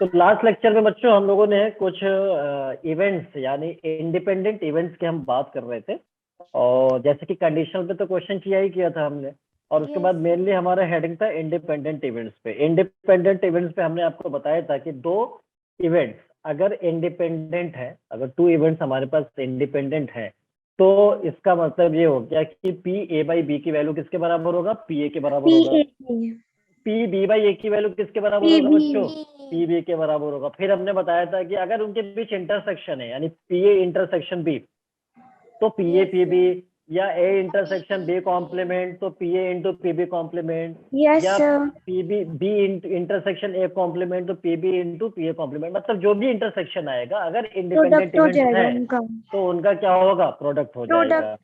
तो last lecture में बच्चों हम लोगों ने कुछ इवेंट्स यानी इंडिपेंडेंट इवेंट्स की हम बात कर रहे थे, और जैसे कि कंडीशनल पे तो क्वेश्चन किया ही किया था हमने, और उसके बाद मेनली हमारा हेडिंग था इंडिपेंडेंट इवेंट्स पे। इंडिपेंडेंट इवेंट्स पे हमने आपको बताया था कि दो इवेंट्स अगर इंडिपेंडेंट है, अगर टू इवेंट्स हमारे पास इंडिपेंडेंट है, तो इसका मतलब ये हो गया कि पी ए बाई बी की वैल्यू किसके बराबर होगा? पी ए के बराबर होगा। पी बी बाई ए की वैल्यू किसके बराबर होगा बच्चों? पी बी के बराबर होगा। फिर हमने बताया था कि अगर उनके बीच इंटरसेक्शन है, यानी पी ए इंटरसेक्शन बी, तो पी ए पी बी, या ए इंटरसेक्शन बी कॉम्प्लीमेंट तो P A into P B complement, या P B B intersection A complement तो P B into P A complement. मतलब जो भी इंटरसेक्शन आएगा अगर इंडिपेंडेंट इवेंट्स है तो उनका क्या होगा? प्रोडक्ट हो जाएगा।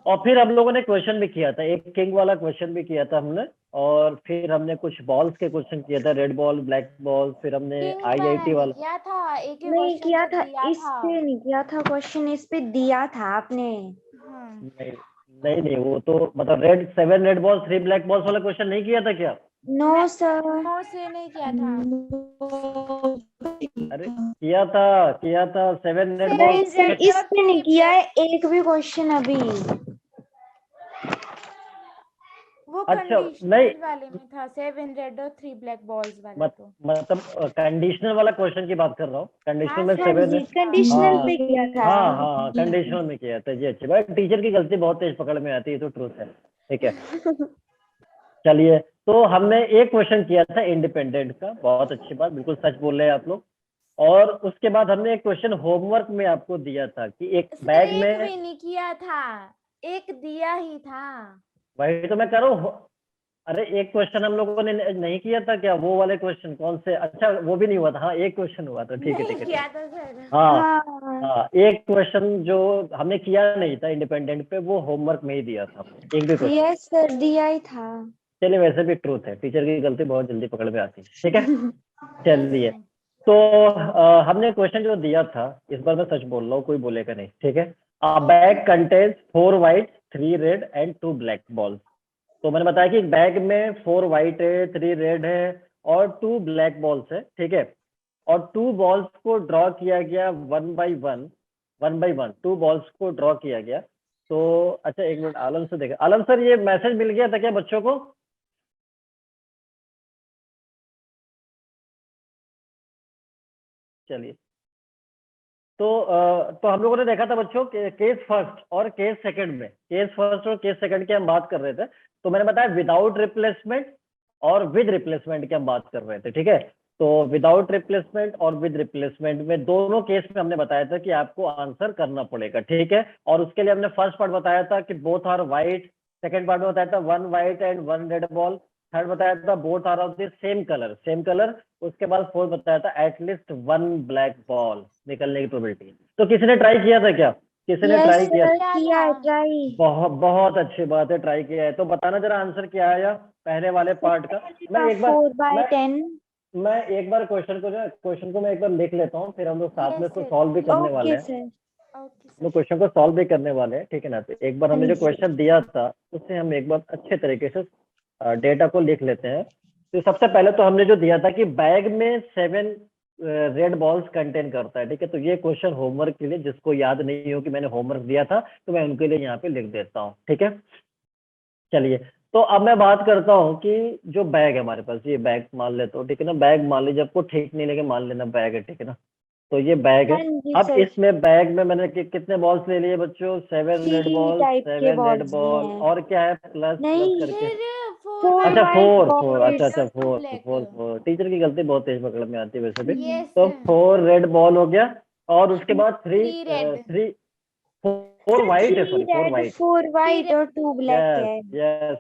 और फिर हम लोगों ने क्वेश्चन भी किया था, एक किंग वाला क्वेश्चन भी किया था हमने, और फिर हमने कुछ बॉल्स के क्वेश्चन किया था, रेड बॉल ब्लैक बॉल, फिर हमने आईआईटी वाला किया था। एक नहीं किया था, इस पे नहीं किया था क्वेश्चन, इस पे दिया था आपने। नहीं नहीं, वो तो मतलब red 7 red ball 3 black balls वाला क्वेश्चन नहीं किया था क्या? नो सर, नो से नहीं किया था। अरे किया था 7 रेड नहीं बॉल। सर, इस पे नहीं किया है एक भी क्वेश्चन अभी। वो अच्छा कंडीशनल नहीं, वाले में था 7 रेड और 3 ब्लैक बॉल्स वाला। तो मतलब कंडीशनल वाला क्वेश्चन की बात कर रहा हूँ। कंडीशनल में 7 कंडीशनल पे किया था। हाँ कंडीशनल में किया था जी। अच्छी बात, टीचर की गलती बहुत तेज पकड़ में आती है, तो ट्रूथ है। ठीक है चलिए, तो हमने एक क्वेश्चन किया था इंडिपेंडेंट का, बहुत अच्छी बात, बिल्कुल सच बोल रहे हैं आप लोग। और उसके बाद हमने एक क्वेश्चन होमवर्क में आपको दिया था कि एक बैग में, एक भी नहीं किया था, एक दिया ही था। वही तो मैं कह रहा हूँ। अरे एक क्वेश्चन हम लोगों ने नहीं किया था क्या? वो वाले क्वेश्चन कौन से? अच्छा वो भी नहीं हुआ था। हाँ एक क्वेश्चन हुआ था, ठीक है ठीक है। किया था सर। हाँ हाँ, एक क्वेश्चन जो हमने किया नहीं था इंडिपेंडेंट पे, वो होमवर्क में ही दिया था एक भी क्वेश्चन। यस सर, दिया ही था। चलिए, वैसे भी ट्रूथ है, टीचर की गलती बहुत जल्दी पकड़ में आती है। ठीक है चलिए, तो हमने क्वेश्चन जो दिया था, इस बार मैं सच बोल रहा हूँ, कोई बोलेगा नहीं। ठीक है, अ bag contains 4 white 3 red and 2 black balls. तो मैंने बताया कि बैग में 4 व्हाइट है, 3 रेड है और 2 ब्लैक बॉल्स है। ठीक है, और 2 बॉल्स को ड्रॉ किया गया वन बाय वन 2 बॉल्स को ड्रॉ किया गया। तो अच्छा एक मिनट, आलम से देखा। आलम सर, ये मैसेज मिल गया था क्या बच्चों को? चलिए, तो हम लोगों ने देखा था बच्चों केस फर्स्ट और केस सेकंड में, केस फर्स्ट और केस सेकंड की हम बात कर रहे थे। तो मैंने बताया विदाउट रिप्लेसमेंट और विद रिप्लेसमेंट की हम बात कर रहे थे। ठीक है, तो विदाउट रिप्लेसमेंट और विद रिप्लेसमेंट में दोनों केस में हमने बताया था कि आपको आंसर करना पड़ेगा। ठीक है, और उसके लिए हमने फर्स्ट पार्ट बताया था कि both are white, second part में बताया था 1 white and 1 red ball, third बताया था both are of the same colour. उसके बाद फोर्थ बताया था एटलीस्ट 1 ब्लैक बॉल निकलने की प्रोबेबिलिटी। तो किसी ने ट्राई किया था क्या? किसी ने ट्राई किया? ट्राई। बहुत बहुत अच्छी बात है, ट्राई किया है। तो बताना जरा आंसर क्या आया पहले वाले पार्ट का। मैं एक बार 4/10। मैं एक बार क्वेश्चन को मैं एक बार लिख लेता हूँ, फिर हम लोग साथ में इसको सॉल्व भी करने वाले हैं। हम क्वेश्चन को सॉल्व भी करने वाले हैं। ठीक है ना, तो एक बार हमने जो क्वेश्चन दिया था उससे हम एक बार अच्छे तरीके से डेटा को लिख लेते हैं। तो सबसे पहले तो हमने जो दिया था कि बैग में 7 रेड बॉल्स कंटेन करता है। ठीक है, तो ये क्वेश्चन होमवर्क के लिए, जिसको याद नहीं हो कि मैंने होमवर्क दिया था, तो मैं उनके लिए यहाँ पे लिख देता हूँ। ठीक है, चलिए, तो अब मैं बात करता हूँ कि जो बैग है हमारे पास, ये बैग मान लेता हूँ। ठीक है ना, बैग मान लीजिए, आपको ठीक नहीं लगे मान लेना बैग है। ठीक है ना, तो ये बैग है। अब इसमें बैग में मैंने कितने बॉल्स ले लिए बच्चों? 7 रेड बॉल, 7 रेड बॉल, और क्या है प्लस करके? अच्छा 4 अच्छा 4 टीचर की गलती बहुत तेज पकड़ में आती है वैसे भी। तो 4 रेड बॉल हो गया, और उसके बाद 4 व्हाइट है, सॉरी 4 व्हाइट। 4 व्हाइट और 2 ब्लैक है। यस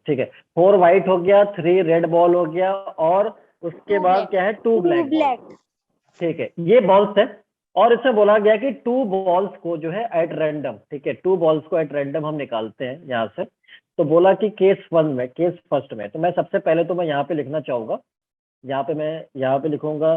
ठीक है, 4 व्हाइट हो गया, 3 रेड बॉल हो गया, और उसके बाद क्या है? 2 ब्लैक। ठीक है, ये बॉल्स है। और इसमें बोला गया कि 2 बॉल्स को जो है एट रैंडम, ठीक है, 2 बॉल्स को एट रैंडम हम निकालते हैं यहाँ से। तो बोला कि केस फर्स्ट में, तो मैं सबसे पहले तो मैं यहाँ पे लिखना चाहूंगा, यहाँ पे लिखूंगा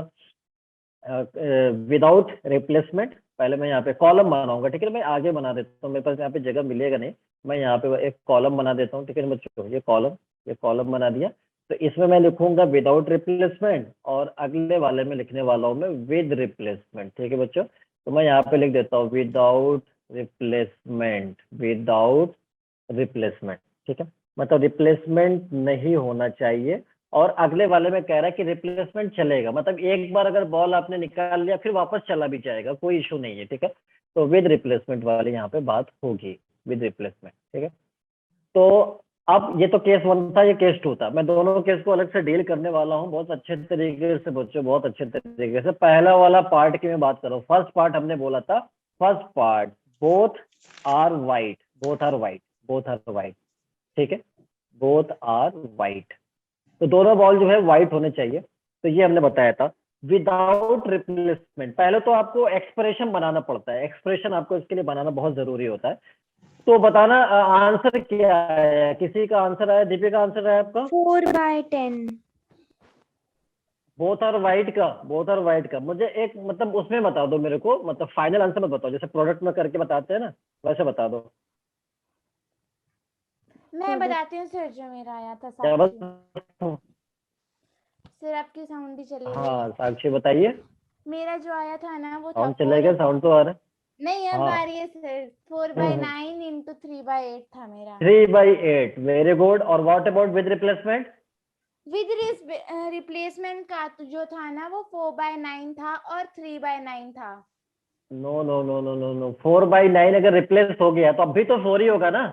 विदाउट रिप्लेसमेंट। पहले मैं यहाँ पे कॉलम बनाऊंगा। ठीक है, मैं आगे बना देता हूँ, मेरे पास यहाँ पे जगह मिलेगा नहीं, मैं यहाँ पे एक कॉलम बना देता हूँ। ठीक है बच्चों, ये कॉलम बना दिया। तो इसमें मैं लिखूंगा विदाउट रिप्लेसमेंट और अगले वाले में लिखने वाला हूँ मैं विद रिप्लेसमेंट। ठीक है बच्चों, तो मैं यहाँ पे लिख देता हूँ विदाउट रिप्लेसमेंट, विदाउट रिप्लेसमेंट। ठीक है, मतलब रिप्लेसमेंट नहीं होना चाहिए। और अगले वाले में कह रहा है कि रिप्लेसमेंट चलेगा, मतलब एक बार अगर बॉल आपने निकाल लिया फिर वापस चला भी जाएगा, कोई इशू नहीं है। ठीक है, तो विद रिप्लेसमेंट वाली यहाँ पे बात होगी, विद रिप्लेसमेंट। ठीक है, तो अब ये तो केस 1 था, ये केस 2 था। मैं दोनों केस को अलग से डील करने वाला हूँ बहुत अच्छे तरीके से बच्चों, बहुत अच्छे तरीके से। पहला वाला पार्ट की मैं बात कर रहा हूँ। फर्स्ट पार्ट हमने बोला था, first part both are white, both are white, both are white. ठीक है, बोथ आर वाइट, तो दोनों बॉल जो है व्हाइट होने चाहिए। तो ये हमने बताया था विदाउट रिप्लेसमेंट। पहले तो आपको एक्सप्रेशन बनाना पड़ता है, एक्सप्रेशन आपको इसके लिए बनाना बहुत जरूरी होता है। तो बताना आंसर क्या है, किसी का आंसर आया? दीपिका आंसर आया आपका? 4/10। बोथ आर वाइट का, बोथ आर वाइट का मुझे एक मतलब उसमें बता दो मेरे को, मतलब फाइनल आंसर मत बताओ, जैसे प्रोडक्ट में करके बताते हैं ना वैसे बता दो। मैं बताती हूँ सर, जो मेरा आया था क्या बस? साक्षी। सर आपकी साउंड ही चली हाँ गई। साक्षी बताइए। मेरा जो आया था ना वो था साउंड चलेगा, साउंड तो आ रहा है। नहीं, अब हाँ आ रही है सर। 4/9 इंटू 3/8 था मेरा। 3/8, वेरी गुड। और what about with replacement? With replacement का तो जो था ना वो 4/9 था और 3/9 था। No no no no no no, 4/9 अगर रिप्लेस हो गया तो अब भी तो 4 ही होगा ना,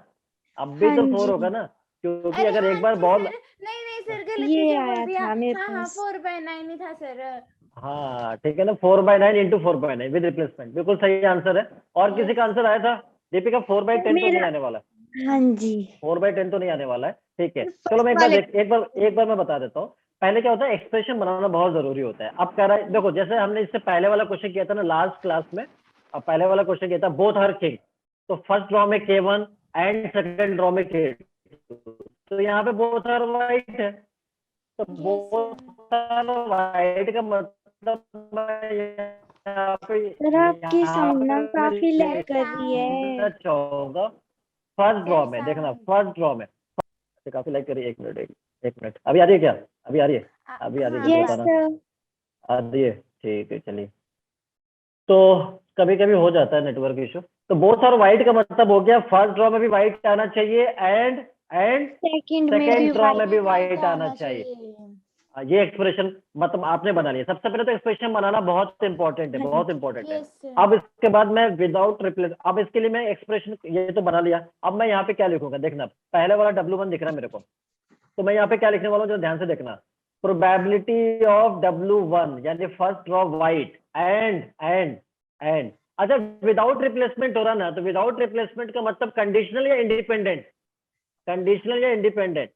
अब भी हाँ तो 4 जी, होगा ना, क्योंकि अरे अगर हाँ एक बार जी बॉल। सर, नहीं नहीं सर, गलती ये से बोल आया दिया। था मेरे हाँ हाँ, पास। 4/9 ही था सर। हाँ ठीक है ना, 4/9 इंटू 4/9 विद रिप्लेसमेंट, बिल्कुल सही आंसर है। और किसी का आंसर आया था? दीपिका 4/10 तो नहीं मेरा, आने वाला, हाँ जी, 4/10 तो नहीं आने वाला है। ठीक है, चलो फर्स्ट मैं वाले। एक बार मैं बता देता हूँ। पहले क्या होता है, एक्सप्रेशन बनाना बहुत जरूरी होता है। अब कह रहा है, देखो जैसे हमने इससे पहले वाला क्वेश्चन किया था ना लास्ट क्लास में, अब पहले वाला क्वेश्चन किया था बोथ आर किंग, तो फर्स्ट ड्रॉ में K1 एंड सेकंड ड्रॉ में K2, तो यहाँ पे बोथ आर वाइट है। तो यस बोथ आर वाइट का मतलब मैं यहाँ पे सर आपकी साउंड ना मैं काफी लैग कर रही लिखना है। चाहूंगा फर्स्ट ड्रॉ दैट में, देखना साउंड। फर्स्ट ड्रॉ में काफी लाइक करिए। एक मिनट, एक मिनट, अभी आ रही है क्या? अभी आ रही है? अभी आ रही है, हाँ जल्दी यस बताना। सर। आ रही है, ठीक है चलिए। तो कभी कभी हो जाता है नेटवर्क इशू। तो बोथ आर वाइट का मतलब हो गया फर्स्ट ड्रॉ में भी वाइट आना चाहिए एंड सेकंड में भी सेकेंड ड्रॉ में भी वाइट। वाइट आना चाहिए। ये एक्सप्रेशन मतलब आपने बना लिया। सबसे पहले तो एक्सप्रेशन बनाना बहुत इंपॉर्टेंट है, हाँ बहुत जी, इंपॉर्टेंट है। यस अब इसके बाद मैं विदाउट रिप्लेस, अब इसके लिए मैं एक्सप्रेशन ये तो बना लिया। अब मैं यहाँ पे क्या लिखूंगा, देखना पहले वाला W1 दिख रहा है मेरे को, तो मैं यहाँ पे क्या लिखने वाला हूँ जो ध्यान से देखना। प्रोबेबिलिटी ऑफ W1 यानी फर्स्ट ड्रॉ वाइट एंड अच्छा विदाउट रिप्लेसमेंट हो रहा ना, तो विदाउट रिप्लेसमेंट का मतलब कंडीशनल या इंडिपेंडेंट? कंडीशनल या इंडिपेंडेंट?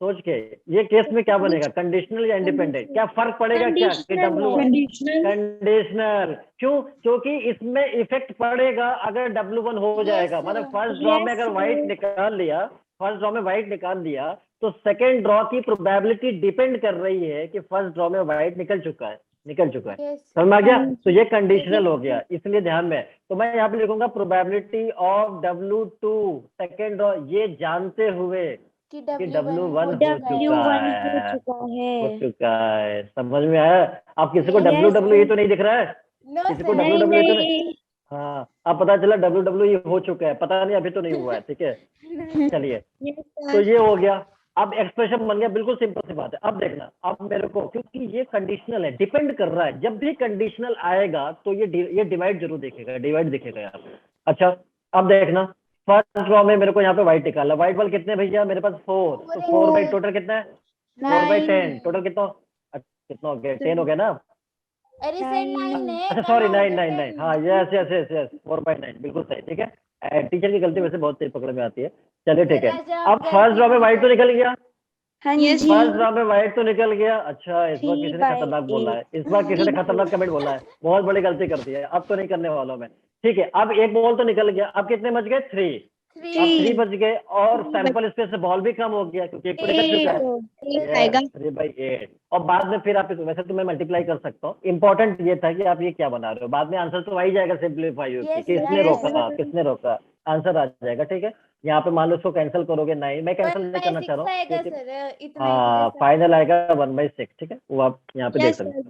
सोच के ये केस में क्या बनेगा, कंडीशनल या इंडिपेंडेंट? क्या फर्क पड़ेगा क्या कि कंडीशनल W1 है। कंडीशनल? क्यों? क्योंकि इसमें इफेक्ट पड़ेगा अगर W1 हो जाएगा, मतलब फर्स्ट ड्रॉ में यस अगर व्हाइट सर। निकाल लिया, फर्स्ट ड्रॉ में व्हाइट निकाल दिया, तो सेकेंड ड्रॉ की प्रोबेबिलिटी डिपेंड कर रही है कि फर्स्ट ड्रॉ में व्हाइट निकल चुका है। यस समझ में आ गया? हाँ तो जी, ये कंडीशनल हो गया, इसलिए ध्यान में। तो मैं यहाँ पे लिखूंगा probability of W2 second draw, ये जानते हुए कि कि W1 W1 हो हो चुका चुका है। W1 हो है, चुका हो है। चुका है। समझ में आया? अब किसी को Yes, यस WWE तो नहीं दिख रहा है? नो किसी को सर। नहीं WWE तो नहीं? नहीं। हाँ अब पता चला WWE हो चुका है, पता नहीं अभी तो नहीं हुआ है। ठीक है चलिए, यस तो सर। ये हो गया। अब एक्सप्रेशन बन गया, बिल्कुल सिंपल सी बात है। अब देखना, अब मेरे को क्योंकि ये कंडीशनल है, डिपेंड कर रहा है, जब भी कंडीशनल आएगा तो ये डिवाइड जरूर दिखेगा, डिवाइड दिखेगा यहाँ पे। अच्छा अब देखना, फर्स्ट ड्रॉ में मेरे को यहाँ पे व्हाइट निकाला, व्हाइट बॉल कितने भैया मेरे पास? 4, तो 4/, टोटल कितना है? 4/10, टोटल कितना? कितना हो गया? 10 हो गया ना? अरे सर 9 9। है, अच्छा सॉरी, कहाँ हो 9 गया 9 9, 10? हाँ यस यस यस यस, 4/9 बिल्कुल सही। ठीक है, टीचर की गलती वैसे बहुत तेज पकड़ में आती है। चलिए ठीक है, सर जब अब फर्स्ट ड्रॉ में व्हाइट तो निकल गया, हाँ जी। फर्स्ट ड्रॉ में व्हाइट तो निकल गया। अच्छा इस बार किसी ने खतरनाक बोला 3/8। है, इस बार किसी ने खतरनाक कमेंट बोला है, बहुत बड़ी गलती कर दी है, अब तो नहीं करने वाला हूं मैं। ठीक है, अब एक बॉल तो निकल गया, अब कितने बच गए? 3। अब 3 बच गए और सैंपल स्पेस से बॉल भी कम हो गया क्योंकि एक निकल चुका है। 3/8 और बाद में फिर आप वैसे तो मैं मल्टीप्लाई कर सकता हूँ। इंपॉर्टेंट ये था कि आप ये क्या बना रहे हो, बाद में आंसर तो आ ही जाएगा सिंप्लीफाई होकर Yes, किसने yes, रोका yes. किसने रोका, आंसर आ जाएगा। ठीक है, यहाँ पे मान लो इसको कैंसिल करोगे 9, मैं कैंसिल नहीं करना चाह रहा हूँ आएगा क्योंकि सर, इतना हाँ फाइनल आएगा 1/6। ठीक है, वो आप यहाँ पे देख सकते हैं।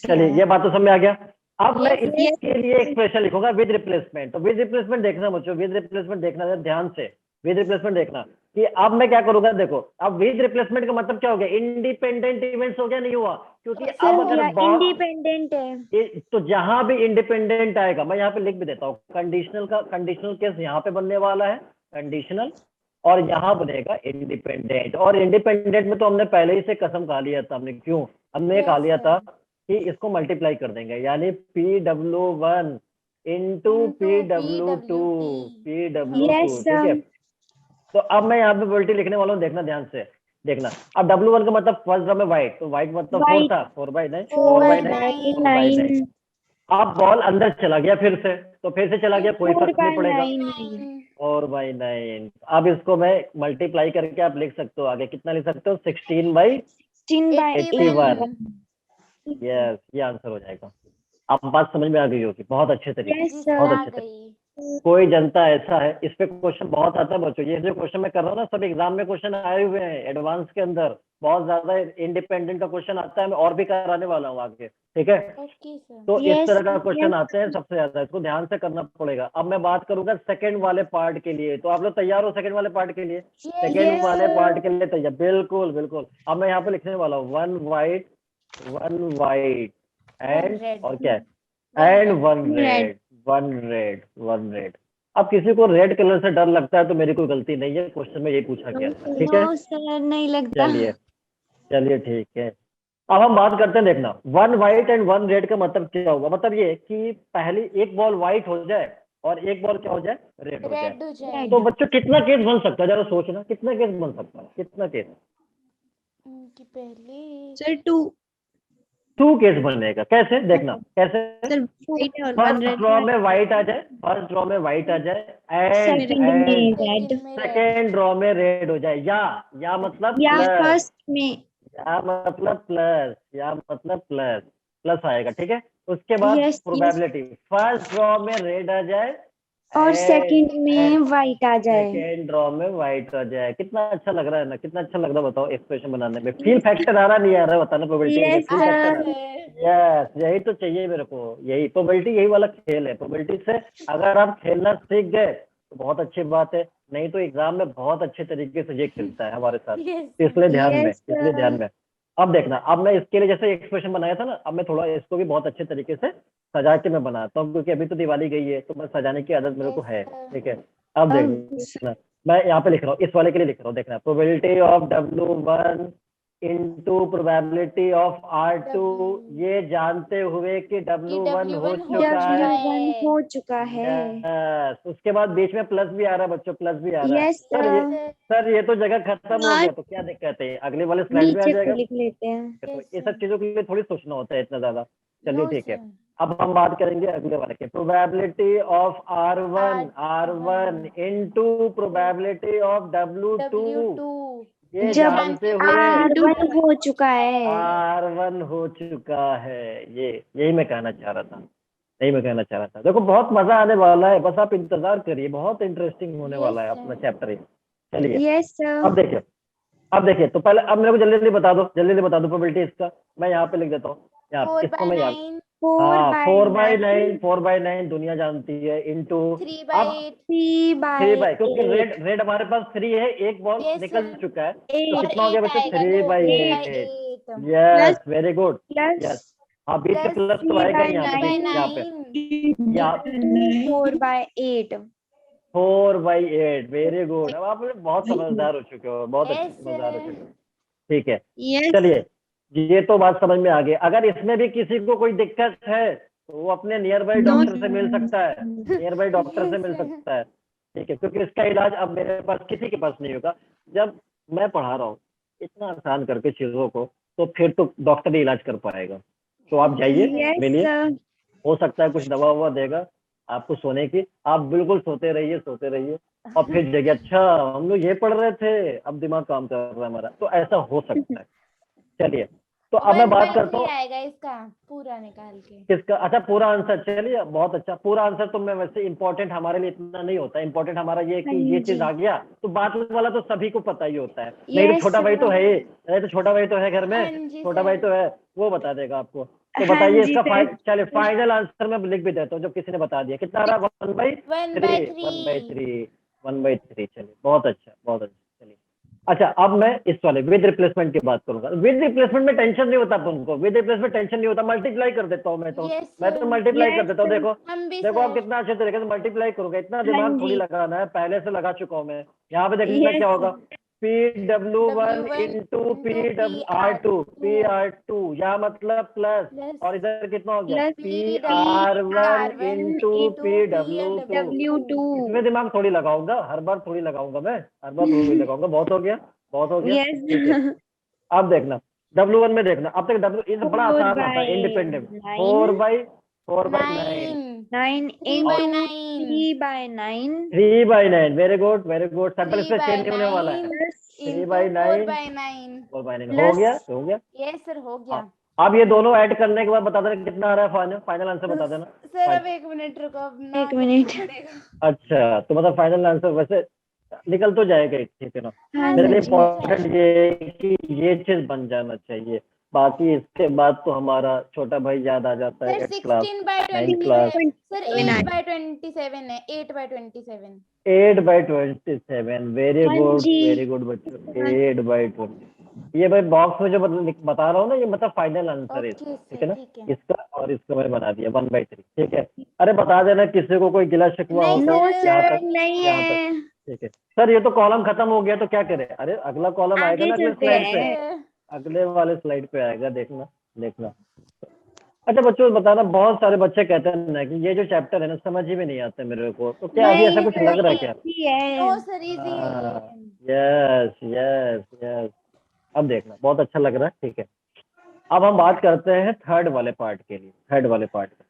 चलिए ये बात तो समझ में आ गया। अब मैं Yes, yes. इसके लिए एक्सप्रेशन लिखूंगा विद रिप्लेसमेंट। तो विद रिप्लेसमेंट देखना बच्चों, विद रिप्लेसमेंट देखना है ध्यान से, विद रिप्लेसमेंट देखना कि अब मैं क्या करूंगा। देखो अब विद रिप्लेसमेंट का मतलब क्या हो गया, इंडिपेंडेंट इवेंट्स हो गया, नहीं हुआ? क्योंकि अब अगर बॉल इंडिपेंडेंट है। तो जहां भी इंडिपेंडेंट आएगा, मैं यहाँ पे लिख भी देता हूँ, कंडीशनल का कंडीशनल केस यहाँ पे बनने वाला है कंडीशनल, और यहाँ बनेगा इंडिपेंडेंट। और इंडिपेंडेंट में तो हमने पहले ही से कसम खा लिया था, हमने क्यों हमने खा लिया था कि इसको मल्टीप्लाई कर देंगे, यानी PW1 इंटू PW2 Yes, ठीक है। तो अब मैं यहाँ पे प्रोबेबिलिटी लिखने वाला हूँ, देखना ध्यान से देखना। अब W1 का मतलब फर्स्ट रो में व्हाइट, तो व्हाइट मतलब 4 था, 4/9 4/9। अब बॉल अंदर चला गया फिर से, तो फिर से चला गया, कोई फर्क नहीं पड़ेगा, 4/9। अब इसको मैं मल्टीप्लाई करके आप लिख सकते हो, आगे कितना लिख सकते हो, 16/81। यस, ये आंसर हो जाएगा। अब बात समझ में आ गई होगी बहुत अच्छे तरीके Yes, से, sir. बहुत अच्छे तरीके। कोई जनता ऐसा है, इस पे क्वेश्चन बहुत आता है बच्चों। ये जो क्वेश्चन मैं कर रहा हूँ ना, सब एग्जाम में क्वेश्चन आए हुए हैं एडवांस के अंदर, बहुत ज्यादा इंडिपेंडेंट का क्वेश्चन आता है, मैं और भी कराने वाला हूँ आगे। ठीक है, तो इस तरह का क्वेश्चन आते हैं सबसे ज्यादा, इसको ध्यान से करना पड़ेगा। अब मैं बात करूंगा सेकंड वाले पार्ट के लिए, तो आप लोग तैयार हो सेकंड वाले पार्ट के लिए? सेकंड वाले पार्ट के लिए तैयार? बिल्कुल बिल्कुल। अब मैं यहाँ पे लिखने वाला हूँ 1 white एंड और क्या है, एंड 1 रेड। अब किसी को रेड कलर से डर लगता है तो मेरी कोई गलती नहीं है, क्वेश्चन में यही पूछा गया है। ठीक है, सर नहीं लगता। चलिए ठीक है। अब हम बात करते हैं, देखना 1 white एंड 1 रेड का मतलब क्या होगा। मतलब ये कि पहली एक बॉल व्हाइट हो जाए और एक बॉल क्या हो जाए, रेड हो जाए। तो बच्चों कितना केस बन सकता है, जरा सोचना, कितना केस बन सकता है, कितना केस? सर 2 केस बनेगा। कैसे देखना, कैसे? सर व्हाइट और फर्स्ट ड्रॉ में व्हाइट आ जाए, फर्स्ट ड्रॉ में व्हाइट आ जाए, एंड सेकेंड ड्रॉ में रेड हो जाए, या मतलब प्लस, फर्स्ट में या मतलब प्लस, या मतलब प्लस प्लस आएगा। ठीक है, उसके बाद प्रोबेबिलिटी फर्स्ट ड्रॉ में रेड आ जाए और सेकंड में व्हाइट आ जाए, सेकेंड ड्रॉ में व्हाइट आ जाए। कितना अच्छा लग रहा है ना, कितना अच्छा लग रहा है, बताओ एक्सप्रेशन बनाने में फील फैक्टर आ रहा नहीं आ रहा है, बताना प्रोबेबिलिटी फील फैक्टर। यस, यही तो चाहिए मेरे को, यही प्रोबेबिलिटी, यही वाला खेल है। प्रोबेबिलिटी से अगर आप खेलना सीख गए तो बहुत अच्छी बात है, नहीं तो एग्जाम में बहुत अच्छे तरीके से ये खेलता है हमारे साथ। इसलिए ध्यान में, इसलिए ध्यान में। अब देखना, अब मैं इसके लिए जैसे एक्सप्रेशन बनाया था ना, अब मैं थोड़ा इसको भी बहुत अच्छे तरीके से सजा के मैं बनाता हूँ, क्योंकि अभी तो दिवाली गई है तो मैं सजाने की आदत मेरे को है। ठीक है, अब देखना, मैं यहाँ पे लिख रहा हूँ, इस वाले के लिए लिख रहा हूँ, देखना probability of W1 into probability of R2, ये जानते हुए कि W1 हो चुका है। उसके बाद बीच में प्लस भी आ रहा है बच्चों, प्लस भी आ रहा है। सर ये तो जगह खत्म हो गया, तो क्या दिक्कत है, अगले वाले स्लाइड में आ जाएगा। लिख लेते हैं। तो ये सब चीजों के लिए थोड़ी सोचना होता है इतना ज्यादा। चलिए ठीक है, अब हम बात करेंगे अगले वाले के, probability of R1 into probability of W2, ये जानते हुए R1 हो चुका है, R1 हो चुका है। यही मैं कहना चाह रहा था, यही मैं कहना चाह रहा था। देखो बहुत मजा आने वाला है, बस आप इंतजार करिए, बहुत इंटरेस्टिंग होने वाला है अपना चैप्टर। चलिए अब देखिए तो पहले, अब मेरे को जल्दी जल्दी बता दो, प्रोबेबिलिटी इसका मैं यहाँ पे लिख देता हूँ, यहाँ इसको मैं यहाँ 4/9 दुनिया जानती है, इंटू 3/8 क्योंकि रेड हमारे पास 3 है, एक बॉल निकल चुका है, तो कितना हो गया बच्चे, 3/8। Yes, very good, yes. हाँ, बीच में प्लस तो आएगा ही यहाँ पे 4/8, वेरी गुड। अब आप बहुत समझदार हो चुके हो, बहुत अच्छे समझदार हो चुके हो। ठीक है, चलिए ये तो बात समझ में आ गई। अगर इसमें भी किसी को कोई दिक्कत है तो वो अपने नियर बाई डॉक्टर से मिल सकता है, नियर बाई डॉक्टर से मिल सकता है। ठीक है, क्योंकि इसका इलाज अब मेरे पास किसी के पास नहीं होगा। जब मैं पढ़ा रहा हूँ इतना आसान करके चीजों को, तो फिर तो डॉक्टर ही इलाज कर पाएगा। तो आप जाइए, मिलिए, हो सकता है कुछ दवा ववा देगा आपको सोने की, आप बिल्कुल सोते रहिए, और फिर जगह अच्छा हम लोग ये पढ़ रहे थे, अब दिमाग काम कर रहा है हमारा, तो ऐसा हो सकता है। चलिए, तो अब मैं 1 बात by करता 3 हूँ आएगा इसका पूरा निकाल के। किसका। अच्छा, पूरा आंसर, चलिए बहुत अच्छा। पूरा आंसर तो मैं वैसे इंपॉर्टेंट हमारे लिए इतना नहीं होता, इंपॉर्टेंट हमारा ये हाँ कि ये चीज जी। आ गया तो बात वाला तो सभी को पता ही होता है। नहीं तो यस छोटा भाई तो सर। है ही, नहीं तो छोटा भाई तो है घर में, हाँ जी छोटा भाई सर। तो है, वो बता देगा आपको। तो हाँ बताइए जी इसका सर। चलिए फाइनल आंसर मैं लिख भी देता हूँ, जो किसी ने बता दिया। कितना आ रहा है? 1 by 1/3, 3। 1/3, 1/3। चलिए बहुत अच्छा, बहुत अच्छा। चलिए अच्छा, अब मैं इस वाले विद रिप्लेसमेंट की बात करूंगा। विद रिप्लेसमेंट में टेंशन नहीं होता अपन को, विद रिप्लेसमेंट टेंशन नहीं होता, मल्टीप्लाई कर देता हूँ मैं तो। यस मैं तो सर। मल्टीप्लाई कर यस देता हूँ। सर। देखो हम भी देखो आप सर। कितना अच्छे तरीके से मल्टीप्लाई करोगे, इतना हाँ दिमाग थोड़ी जी। लगाना है, पहले से लगा चुका हूँ मैं। यहाँ पे देखना यस क्या होगा, sir. PW1 W1 into into PWR2, PR2 या मतलब प्लस, प्लस और इधर कितना हो गया, PR1 PR1 into into PW2। W2। इसमें दिमाग थोड़ी लगाऊंगा, हर बार थोड़ी लगाऊंगा मैं, हर बार थोड़ी लगाऊंगा। बहुत हो गया, बहुत हो गया। यस। ठीक है, अब देखना W1 में देखना। अब तक W ये तो बड़ा 4 आसान होता by है, independent. 9। 4/9 9 9 3 by into 9 3 by 9 3/9। Very good, very good. Sample 3 इसमें by चेंज नहीं होने वाला है। 9 plus 4 3/9, by 9। 4/9 हो plus गया, हो गया। यस सर हो हाँ, गया। अब ये दोनों ऐड करने के बाद बता देना कितना आ रहा है। फाइनल फाइनल आंसर बता देना। सर अब 1 मिनट रुको, अब ना 1 मिनट। पड़ेगा। अच्छा, तो मतलब फाइनल आंसर वैसे निकल तो जाएगा, ठीक है ना। हाँ मेरे लिए जी। इम्पोर्टेंट ये है कि ये चीज बन जाना चाहिए। बाकी इसके बाद तो हमारा छोटा भाई याद आ जाता है, sir 8th class, 16 by 9th 27 class. Sir 8 by 27 है, 8 by 27। 8/27, वेरी हाँ गुड, जी। वेरी गुड बच्चों। 8/20, ये भाई बॉक्स में जो बता रहा हूँ ना, ये मतलब फाइनल आंसर है इसका, ओके ठीक सर है ना। ठीक है। इसका और इसका मैंने बना दिया 1/3, ठीक है। अरे बता देना किसी को कोई गिला शिकवा हो नहीं तो, नो सर यहाँ सर तक, नहीं यहाँ तक, है। ठीक है। सर ये तो कॉलम खत्म हो गया तो क्या करें? अरे अगला कॉलम आएगा आगे ना अगले चलते स्लाइड पे, हैं। अगले वाले स्लाइड पे आएगा, देखना देखना। अच्छा बच्चों बताना, बहुत सारे बच्चे कहते हैं ना कि ये जो चैप्टर है ना समझ ही में नहीं आते मेरे को, तो क्या अभी ऐसा नहीं कुछ सर लग रहा है क्या? इजी है। नो सर इजी है ये। यस यस यस, अब देखना बहुत अच्छा लग रहा है, ठीक है। अब हम बात करते हैं थर्ड वाले पार्ट के लिए, थर्ड वाले पार्ट का।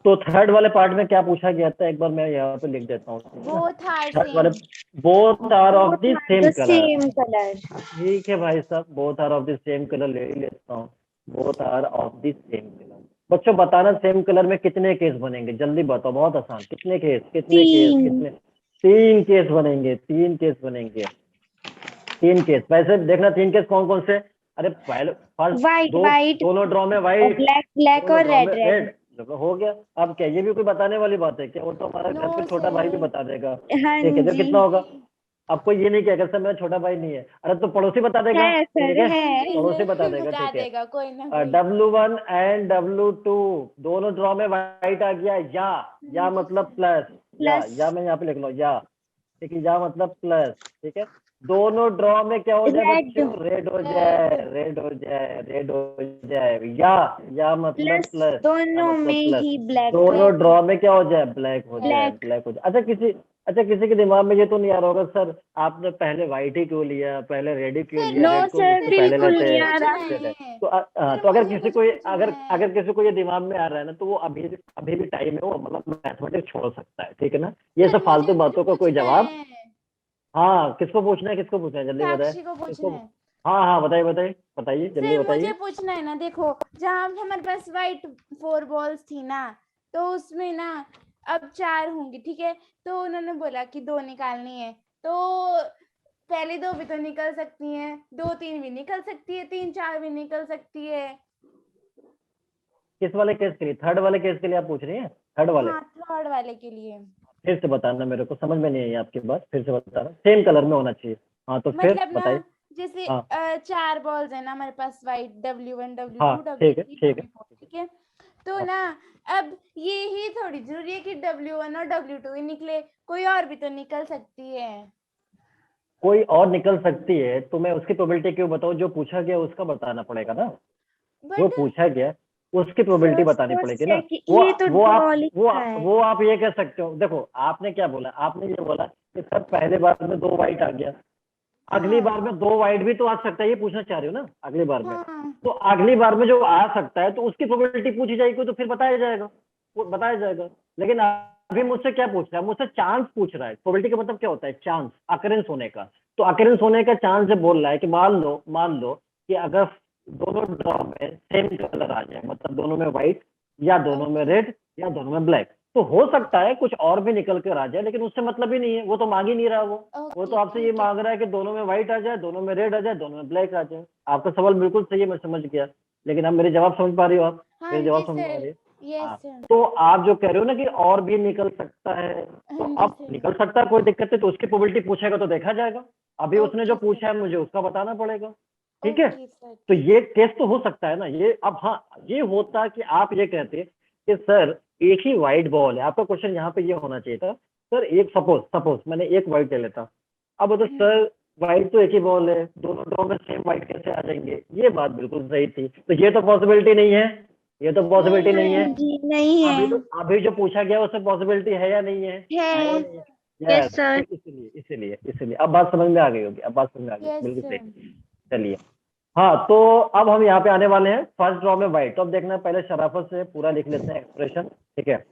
तो थर्ड वाले पार्ट में क्या पूछा गया था, एक बार मैं यहाँ पे लिख देता हूँ। बोथ आर थर्ड वाले, same. Both are of the same the colour. Same colour. ठीक है भाई साहब, both are of the same colour ले ही लेता हूँ। Both are of the same colour. बच्चों बताना सेम कलर में कितने केस बनेंगे, जल्दी बताओ, बहुत आसान। कितने केस, कितने केस, 3। कितने? 3 केस बनेंगे, 3 केस बनेंगे, 3 केस। वैसे देखना 3 केस कौन कौन से। अरे पहले फर्स्ट वाइट दो, वाइट दोनों ड्रॉ में और व्हाइट, ब्लैक ब्लैक दोनों और ड्रॉ रेड में रेड। रेड, देखो हो गया। अब क्या ये भी कोई बताने वाली बात है क्या? वो तो हमारा घर नो पे छोटा भाई भी सर। बता देगा। हाँ ठीक है, तो जी। कितना होगा? आपको ये नहीं कहेगा सर मेरा छोटा भाई नहीं है, अरे तो पड़ोसी बता देगा, है ठीक सर है, है। हाँ जी पड़ोसी सर बता देगा, बता ठीक है। देगा कोई ना कोई। W1 एंड W2 दोनों ड्रॉ में व्हाइट आ गया, या मतलब प्लस, प्लस या मैं यहाँ पे लिख लो या, ठीक है, या मतलब प्लस, ठीक है। दोनों ड्रॉ में क्या हो जाए रेड बच्चों? रेड हो जाए, रेड रेड हो जाए, रेड हो जाए। या मतलब प्लस प्लस, या दोनों मतलब में प्लस। ही ब्लैक। दोनों ब्लैक ड्रॉ में क्या हो जाए? ब्लैक हो जाए, ब्लैक। ब्लैक। ब्लैक हो जाए। अच्छा किसी के दिमाग में ये तो नहीं आ रहा होगा सर आपने पहले व्हाइट ही क्यों लिया, पहले रेड ही क्यों सर लिया, नो रेड को सर उससे पहले बिल्कुल लेते नहीं हैं। आ पूछना रहा। ठीक है, है तो सर, अगर मुझे किसी कुछ को पूछना है। अगर किसी को ये दिमाग में आ रहा है ना, तो वो अभी अभी भी टाइम है, वो मतलब मैथमेटिक्स छोड़ सकता है, ठीक है ना। ये सर सब मुझे फालतू कुछ बातों का कोई पूछना जवाब। है। हाँ, किसको पूछना है, किसको पूछना है, जल्दी बताए साक्षी को पूछना किसको। है। हाँ हाँ, बताइए बताइए बताइए, जल्दी सर मुझे बताइए। पूछना है ना, देखो जहाँ हमारे पास वाइट 4 बॉल्स थी ना, तो उसमें ना अब 4 होंगी, ठीक है। तो उन्होंने बोला कि 2 निकालनी है, तो पहले 2 भी तो निकल सकती हैं, 2 3 भी निकल सकती है, 3 4 भी निकल सकती है। किस वाले केस के लिए? थर्ड वाले केस के लिए आप पूछ रही हैं? थर्ड वाले, हाँ थर्ड वाले के लिए। फिर से बताना, मेरे को समझ में नहीं आई आपकी बात, फिर से बताना। सेम कलर में होना चाहिए। हाँ तो फिर मतलब ना बताइए। जैसे हाँ 4 बॉल्स है ना हमारे पास वाइट, W1 हाँ, W2 ठीक है W3 ठीक है। W4, ठीक है। तो हाँ, ना अब ये ही थोड़ी जरूरी है कि W1 और W2 ही निकले, कोई और भी तो निकल सकती है। कोई और निकल सकती है तो मैं उसकी प्रोबेबिलिटी क्यों बताऊं? जो पूछा गया उसका बताना पड़ेगा ना, जो बट पूछा गया उसकी प्रोबेबिलिटी फर्स्ट बतानी फर्स्ट पड़ेगी ना। चेक ये तो ड्रॉ लिखा है। वो आप ये कह सकते हो। देखो आपने क्या बोला, आपने ये बोला कि सर पहले बार में 2 वाइट आ गया, अगली हाँ बार में 2 वाइट भी तो आ सकता है, ये पूछना चाह रही हो ना अगली बार में। हाँ तो अगली बार में जो आ सकता है तो उसकी प्रोबेबिलिटी पूछी जाएगी तो फिर बताया जाएगा, वो बताया जाएगा। लेकिन अभी मुझसे क्या पूछ रहा है, मुझसे चांस पूछ रहा है। प्रोबेबिलिटी का मतलब क्या होता है, चांस, अकरेंस होने का। तो अकरेंस होने का चांस जब बोल रहा है कि मान लो कि अगर दोनों ड्रॉ में सेम कलर आ जाए, मतलब दोनों में व्हाइट या दोनों में रेड या दोनों में ब्लैक, तो हो सकता है कुछ और भी निकल कर आ जाए, लेकिन उससे मतलब ही नहीं है, वो तो मांग ही नहीं रहा। वो तो आपसे ये मांग रहा है कि दोनों में व्हाइट आ जाए, दोनों में रेड आ जाए, दोनों में ब्लैक आ जाए। आपका सवाल बिल्कुल सही है, मैं समझ गया, लेकिन अब मेरे जवाब समझ पा रही हो आप? हाँ मेरे जी जवाब समझ पा रही सर, है? हाँ। यस सर, तो आप जो कह रहे हो ना कि और भी निकल सकता है, तो हाँ जी अब सर, निकल सकता है, कोई दिक्कत है, तो उसकी प्रोबेबिलिटी पूछेगा तो देखा जाएगा। अभी उसने जो ओके पूछा सर, है मुझे उसका बताना पड़ेगा। ठीक है, ओके सर, तो ये केस तो हो सकता है ना ये। अब हाँ, ये होता कि आप ये कहते कि सर एक ही व्हाइट बॉल है। आपका क्वेश्चन यहाँ पे ये होना चाहिए था, सर एक सपोज मैंने एक व्हाइट ले लेता, अब तो सर व्हाइट तो एक ही बॉल है, दोनों ड्रॉ में सेम व्हाइट कैसे आ जाएंगे? ये बात बिल्कुल सही थी। तो ये तो पॉसिबिलिटी नहीं है, ये तो पॉसिबिलिटी नहीं है। जी नहीं है। अभी जो पूछा गया उसमें पॉसिबिलिटी है या नहीं है? है या है। नहीं है? Yes Yes, sir. तो इसलिए अब बात समझ में आ गई होगी, अब बात समझ में आ गई, यस बिल्कुल सर, सही। चलिए, हाँ, तो अब हम यहाँ पे आने वाले हैं फर्स्ट ड्रॉ में व्हाइट। तो अब देखना, पहले शराफत से पूरा लिख लेते हैं एक्सप्रेशन। ठीक है,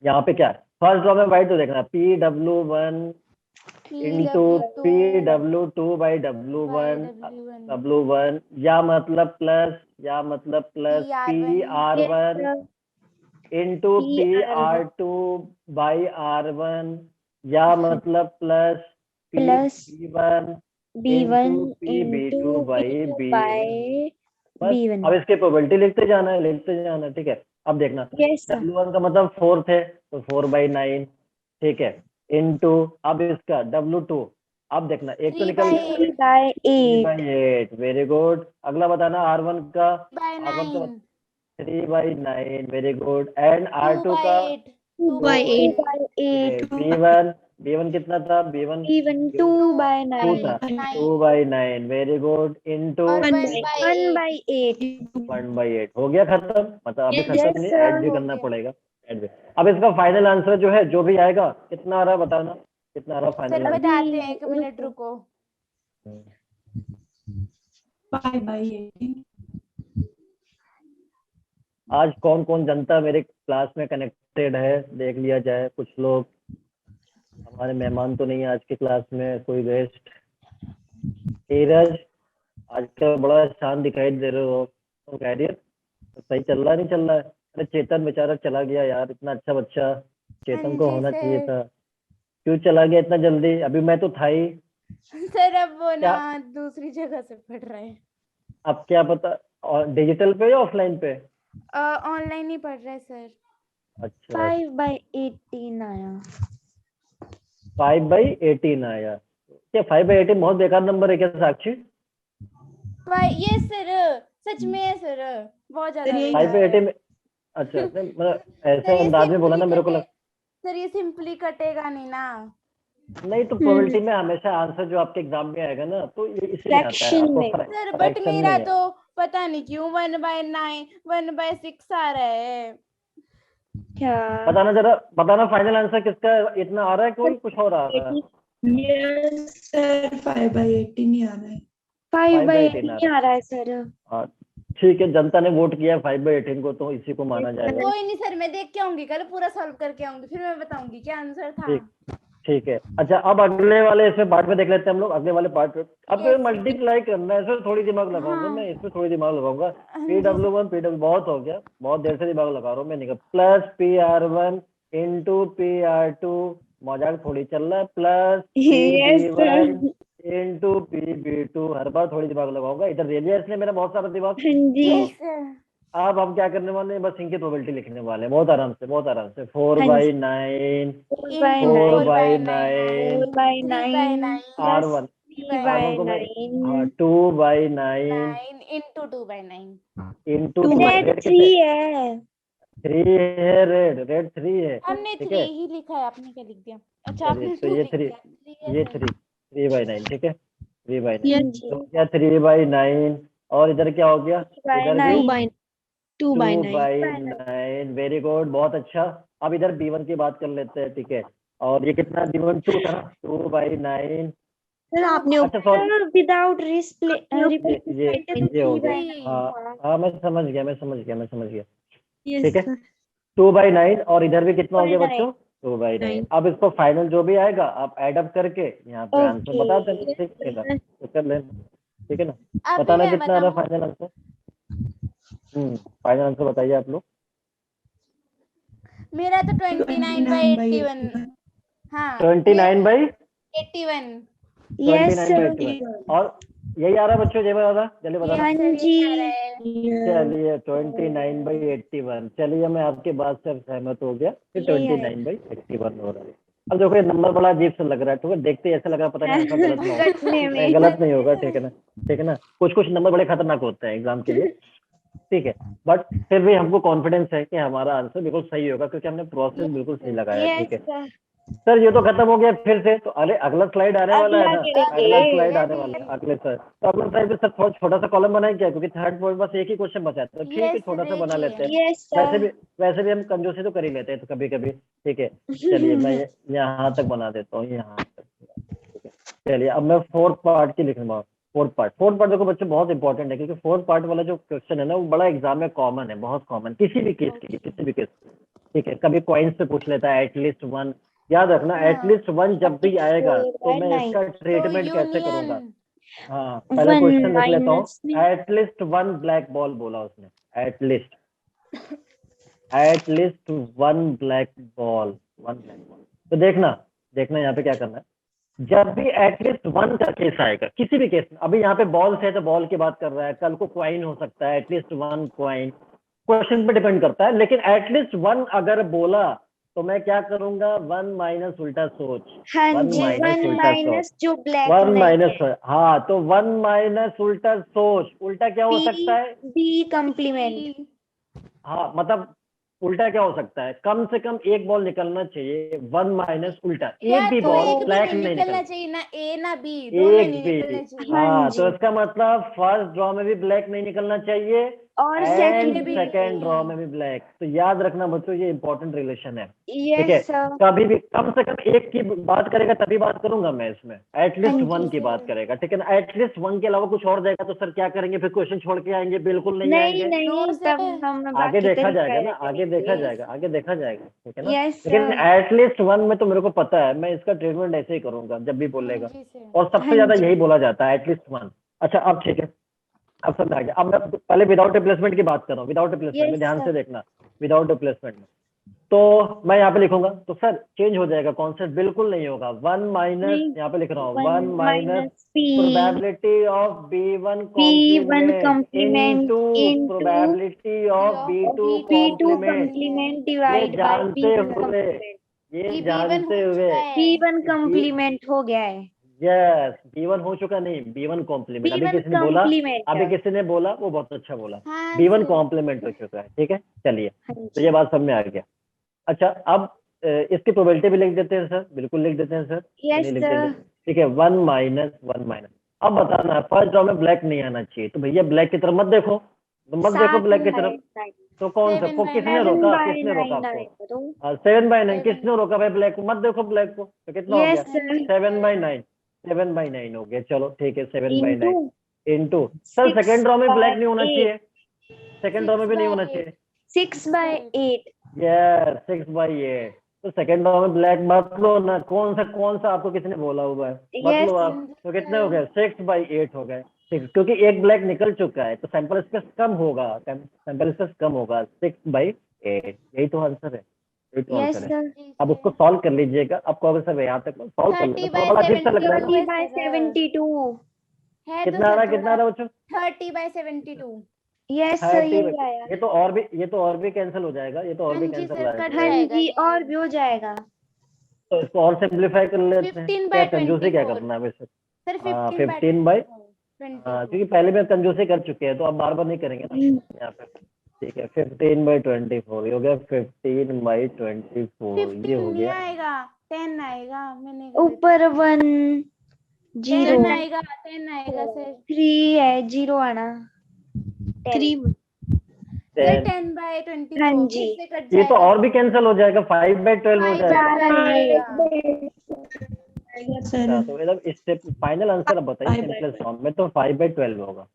यहाँ पे क्या है, फर्स्ट ड्रॉ में व्हाइट, तो देखना PW1 into PW2 PW2 by W1 W1 W1, या मतलब plus PR1 yes PR1 sir. Into PR1 PR2 by R1, या मतलब plus plus P1 B1 into into PB2 by B2 B1। By बस, B1। अब इसके probability लिखते जाना है। ठीक है, अब देखना, यस सर। W1 का मतलब 4 है, तो 4/9। ठीक है, इंटू, अब इसका W2, अब देखना एक तो 3 निकल by गया, 3 बाय 8 3/8, वेरी गुड। अगला बताना R1 का, by R1 का 9 3/9, very good. And 2 R2 by का 8 2 2 by बाय 8 8 B1 कितना था, B1 B1 2 2 बाय 2 9 था, 9 2/9, वेरी गुड, इंटू और 1 1 by 1 8 बाय 8। 1/8 हो गया खत्म। मतलब अभी यस खत्म यस नहीं, सर ऐड भी हो करना गया पड़ेगा, ऐड भी। अब इसका फाइनल आंसर जो है, जो भी आएगा, कितना आ रहा है बताना, कितना आ रहा फाइनल सर आंसर? बताते हैं, 1 अभी मिनट रुको। 5/18। आज कौन कौन जनता मेरे क्लास में कनेक्टेड है, देख लिया जाए। कुछ लोग, हमारे मेहमान तो नहीं है आज की क्लास में, कोई गेस्ट। धीरज, आजकल बड़ा शांत दिखाई दे रहे हो, तो खैरियत? सही चल रहा नहीं चल रहा है? अरे चेतन बेचारा चला गया यार, इतना अच्छा बच्चा, हाँ चेतन को जी होना चाहिए सर, था। क्यों चला गया इतना जल्दी? अभी मैं तो था ही। सर अब वो ना क्या, दूसरी जगह से पढ़ रहे हैं, अब क्या पता, और डिजिटल पे या ऑफलाइन पे? ऑनलाइन ही पढ़ रहे हैं सर। अच्छा, 5 बाय 18 आया। 5/18 आया क्या? 5/18 बहुत बेकार नंबर है क्या साक्षी? ये सर सच में है सर, बहुत ज्यादा यही बेकार है। 5/18 में? अच्छा, नहीं, मतलब सर ऐसे ये अंदाज में बोला सिंपली ना, मेरे को लग, सर ये सिंपली कटेगा नहीं ना। नहीं तो प्रोबेबिलिटी में हमेशा आंसर जो आपके एग्जाम में आएगा ना, तो ये इसलिए आता है फ्रैक्शन आपको में। सर बट फ्रैक्शन मेरा नहीं है। तो पता नहीं क्यों 1/9 1/6 आ रहा है। क्या? बताना फाइनल आंसर किसका इतना आ रहा है, कोई कुछ और आ रहा है? यस सर, 5/18 ही आ रहा है। 5 बाय 5/18 आ 18 रहा आ रहा है सर। है। हाँ, ठीक है, जनता ने वोट किया 5/18 को, तो इसी को माना जाएगा। कोई नहीं सर, मैं देख के आऊंगी, कल पूरा सॉल्व करके आऊंगी, फिर मैं बताऊंगी क्या आंसर था। ठीक ठीक है। अच्छा, अब अगले वाले इसमें पार्ट में देख लेते हैं हम लोग, अगले वाले पार्ट में। अब Yes, मल्टीप्लाई करना है, इसमें थोड़ी दिमाग लगाऊंगा हाँ। मैं, इसमें थोड़ी दिमाग लगाऊंगा। हाँ जी सर, PW1 बहुत हो गया, बहुत देर से दिमाग लगा रहा हूँ मैं, nickel plus PR1 into PR2, मजाक थोड़ी चल रहा है, plus yes sir. PB1 into PB2, हर बार थोड़ी दिमाग लगाऊंगा। इधर दे दिया इसने मेरा बहुत सारा दिमाग। हाँ जी। यस सर, अब हम क्या करने वाले हैं, बस इनकी प्रोबेबिलिटी लिखने वाले हैं, बहुत आराम से, बहुत आराम से। 4/9 4 by into 9 4 by 4/9 4 by 9 3 by 9 9 plus R1, 3 by R1 को मैं, हाँ, 9 2/9 9 इंटू 2/9 इंटू 2 रेड रेड 3 कितने? है। 3 है, रेड 3 है। हमने ठीक 3 है, ही लिखा है, आपने क्या लिख दिया? अच्छा चलिए, आपने तो 2 ये लिख 3, दिया, 3 है ये सर। 3/9, ठीक है, 3/9 हाँ यस जी। तो क्या 3/9, और इधर क्या हो गया? 2 बाय इधर भी 9 2/9, वेरी गुड, बहुत अच्छा। अब इधर B1 की बात कर लेते हैं, ठीक है, और ये कितना, B1 2 था, 2/9। सर आपने अच्छा सॉरी, ऊपर विदाउट ये हो गया। 3 हाँ हाँ, मैं समझ गया, यस ठीक है, सर। 2/9, और इधर भी कितना हो गया बच्चों? 2/9। अब इसको फाइनल जो भी आएगा आप एड अप करके यहाँ पे आंसर बता देना, ठीक है ना, तो कर लेना, ठीक है ना। अभी बताना मैं कितना आ रहा है बताऊं? Final answer. फाइनल आंसर बताइए आप लोग। मेरा तो 29/81। हाँ 29/81। Yes sir. और यही आ रहा है बच्चों, ये बता जल्दी बताना। हाँ सर जी। ये आ रहा है। चलिए 29/81, चलिए मैं आपकी बात से सहमत हो गया कि यही आया। 29/81 हो रहा है। अब देखो ये नंबर बड़ा अजीब सा लग रहा है, ठीक है, देखते ही ऐसा लग रहा है पता नहीं आंसर गलत ना हो। कटने नहीं में। गलत नहीं होगा, ठीक है ना, ठीक है ना। कुछ कुछ नंबर बड़े खतरनाक होते हैं एग्जाम के लिए, ठीक है, बट फिर भी हमको कॉन्फिडेंस है कि हमारा आंसर बिल्कुल सही होगा क्योंकि हमने प्रोसेस बिल्कुल सही लगाया है, ठीक यस है। सर। सर ये तो खत्म हो गया फिर से, तो अरे अगला स्लाइड आने वाला है अगला ना, करेंगे। अगला स्लाइड आने वाला है अगले सर। तो अगला स्लाइड पे सर थोड़ा छोटा सा कॉलम बनाए क्या, क्योंकि थर्ड पॉइंट बस एक ही क्वेश्चन बचा है, तो ठीक है Yes, छोटा सा बना देखिए। लेते हैं। Yes sir. वैसे भी हम कंजूसी तो कर ही लेते हैं तो कभी कभी, ठीक है। चलिए मैं यहाँ तक बना देता हूँ, यहाँ तक, ठीक है। चलिए अब मैं फोर्थ पार्ट की लिखूंगा। फोर्थ पार्ट देखो बच्चों बहुत इंपॉर्टेंट है, क्योंकि फोर्थ पार्ट वाला जो क्वेश्चन है ना वो बड़ा एग्जाम में कॉमन है, बहुत कॉमन, किसी भी केस के लिए, किसी भी केस, ठीक है। कभी कॉइन्स पे पूछ लेता है एटलीस्ट वन, याद रखना हाँ। एटलीस्ट वन जब भी आएगा तो मैं 4/9। इसका तो ट्रीटमेंट कैसे करूंगा। यूनियन। हाँ पहले 1 क्वेश्चन लिख लेता हूँ। माइनस में एटलीस्ट वन ब्लैक बॉल बोला उसने, एटलीस्ट वन ब्लैक बॉल, तो देखना यहाँ पे क्या करना है। जब भी एटलीस्ट वन का केस आएगा किसी भी केस में, अभी यहाँ पे बॉल है तो बॉल की बात कर रहा है, कल को क्वाइन हो सकता है, एटलीस्ट वन क्वाइन, क्वेश्चन पे डिपेंड करता है, लेकिन एटलीस्ट वन अगर बोला तो मैं क्या करूंगा, वन माइनस उल्टा सोच, हाँ वन जी। माइनस 1 उल्टा सोच, माइनस जो ब्लैक वन नहीं माइनस, है। हाँ तो वन माइनस उल्टा सोच, उल्टा क्या हो सकता है, बी कम्प्लीमेंट। हाँ मतलब उल्टा क्या हो सकता है, कम से कम एक बॉल निकलना चाहिए, वन माइनस उल्टा, या एक भी तो बॉल एक भी ब्लैक नहीं नहीं निकलना निकलना, चाहिए, ना ए ना बी, दोनों एक नहीं भी, निकलना चाहिए। हाँ हाँ जी। तो इसका मतलब फर्स्ट ड्रॉ में भी ब्लैक नहीं निकलना चाहिए और एंड सेकंड में भी सेकेंड नहीं। ड्रॉ में भी ब्लैक। तो याद रखना बच्चों ये इंपॉर्टेंट रिलेशन है, ठीक है। Yes sir. कभी भी कम से कम एक की बात करेगा तभी बात करूंगा मैं इसमें, एटलीस्ट हाँ वन जी। की बात करेगा, ठीक है ना। एटलीस्ट वन के अलावा कुछ और देगा तो सर क्या करेंगे, फिर क्वेश्चन छोड़ के आएंगे, बिल्कुल नहीं नहीं आएंगे, नहीं, No, तब sir. हम आगे बाकी देखा तरीका जाएगा ना, आगे देखा करेंगे। जाएगा, आगे देखा जाएगा, ठीक है ना। यस लेकिन सर। एटलीस्ट वन में तो मेरे को पता है, मैं इसका ट्रीटमेंट ऐसे ही करूंगा जब भी बोलेगा, जी सर। और सबसे हाँ ज्यादा जी। यही बोला जाता है एटलीस्ट वन। अच्छा अब ठीक है, अब समझ आ गया। अब मैं पहले विदाउट रिप्लेसमेंट की बात कर रहा हूँ, विदाउट रिप्लेसमेंट में यस ध्यान से सर। देखना, विदाउट रिप्लेसमेंट में तो मैं यहाँ पे लिखूंगा तो सर चेंज हो जाएगा कॉन्सेप्ट, बिल्कुल नहीं होगा, वन माइनस, नहीं, यहाँ पे लिख रहा हूँ 1 one minus minus P probability of B1 B1 complement complement into into probability of B2 B2 complement. Complement ये डिवाइड बाय जानते B1 हुए, कम्प्लीमेंट। ये ये B1 जानते हो हुए चुका है। B1 कम्प्लीमेंट हो गया है। यस B1 हो चुका, नहीं B1 कॉम्प्लीमेंट, अभी B1 किसी ने बोला, कम्प्लीमेंट। अभी किसी ने बोला वो बहुत अच्छा बोला, हाँ B1 सर। कॉम्प्लीमेंट हो चुका है, ठीक है। चलिए हाँ तो जी। ये बात समझ में आ गया। अच्छा अब इसकी प्रोबेबिलिटी भी लिख देते हैं सर, बिल्कुल लिख देते हैं सर, यस नहीं लिख सर। देंगे, ठीक है। वन माइनस अब बताना है फर्स्ट ड्रॉ में ब्लैक नहीं आना चाहिए, तो भैया ब्लैक की तरफ मत देखो, तो मत देखो ब्लैक की तरफ, तो कौन सा, 7/9 किसने रोका, किसने रोका आपको, 7/9, किसने रोका भाई ब्लैक को, मत देखो ब्लैक को, तो कितना हो गया, यस सर। 7/9 हो गया, चलो ठीक है 7/9 into into, sir second draw में ब्लैक नहीं होना 6/8 चाहिए, सेकेंड ड्रॉ में भी नहीं होना चाहिए, 6/8 यस 6/8, तो सेकेंड ड्रॉ में ब्लैक मत लो ना, कौन सा आपको किसने बोला हुआ है, मत लो यस आप, तो कितने हो गए 6/8 हो गए, क्योंकि एक ब्लैक निकल चुका है तो सैंपल स्पेस कम होगा, सैंपल स्पेस कम होगा 6/8, यही तो आंसर है, यही तो यस आंसर है। सर। अब उसको सॉल्व कर लीजिएगा, अब कहोगे सर यहाँ तक सॉल्व कर लेना, थोड़ा बड़ा अजीब सा लग रहा है, 30/72 है तो कितना आ रहा है, कितना आ रहा है बच्चों, 30/72। यस सर 30, यही आया। ये तो और भी कैंसिल हो जाएगा, ये तो और भी हाँ जी कैंसिल सर, हो कट जाएगा, हाँ जाएगा जी, ये। और भी हो जाएगा। तो इसको और सिंप्लीफाई कर लेते हैं, क्या कंजूसी क्या 15/24 करना है वैसे, सर, हाँ 15/24 क्योंकि पहले में कंजूसी कर चुके हैं तो अब बार बार नहीं करेंगे ना यहाँ पे, ठीक है 15/24 ये हो गया, 15/24 ये हो नहीं गया, आएगा, 10 आएगा, मैंने ऊपर 1 0 10 आएगा, 10 आएगा सर। 3 है, 0 आना 3। सर 10, 10/24 हाँ फिर जी। से कट ये तो जाएगा। और भी कैंसिल हो जाएगा, 5/12 हो जाएगा। अच्छा तो मतलब इससे फाइनल आंसर अब बताइए, सिंपलेस्ट फॉर्म में तो 5/12 होगा,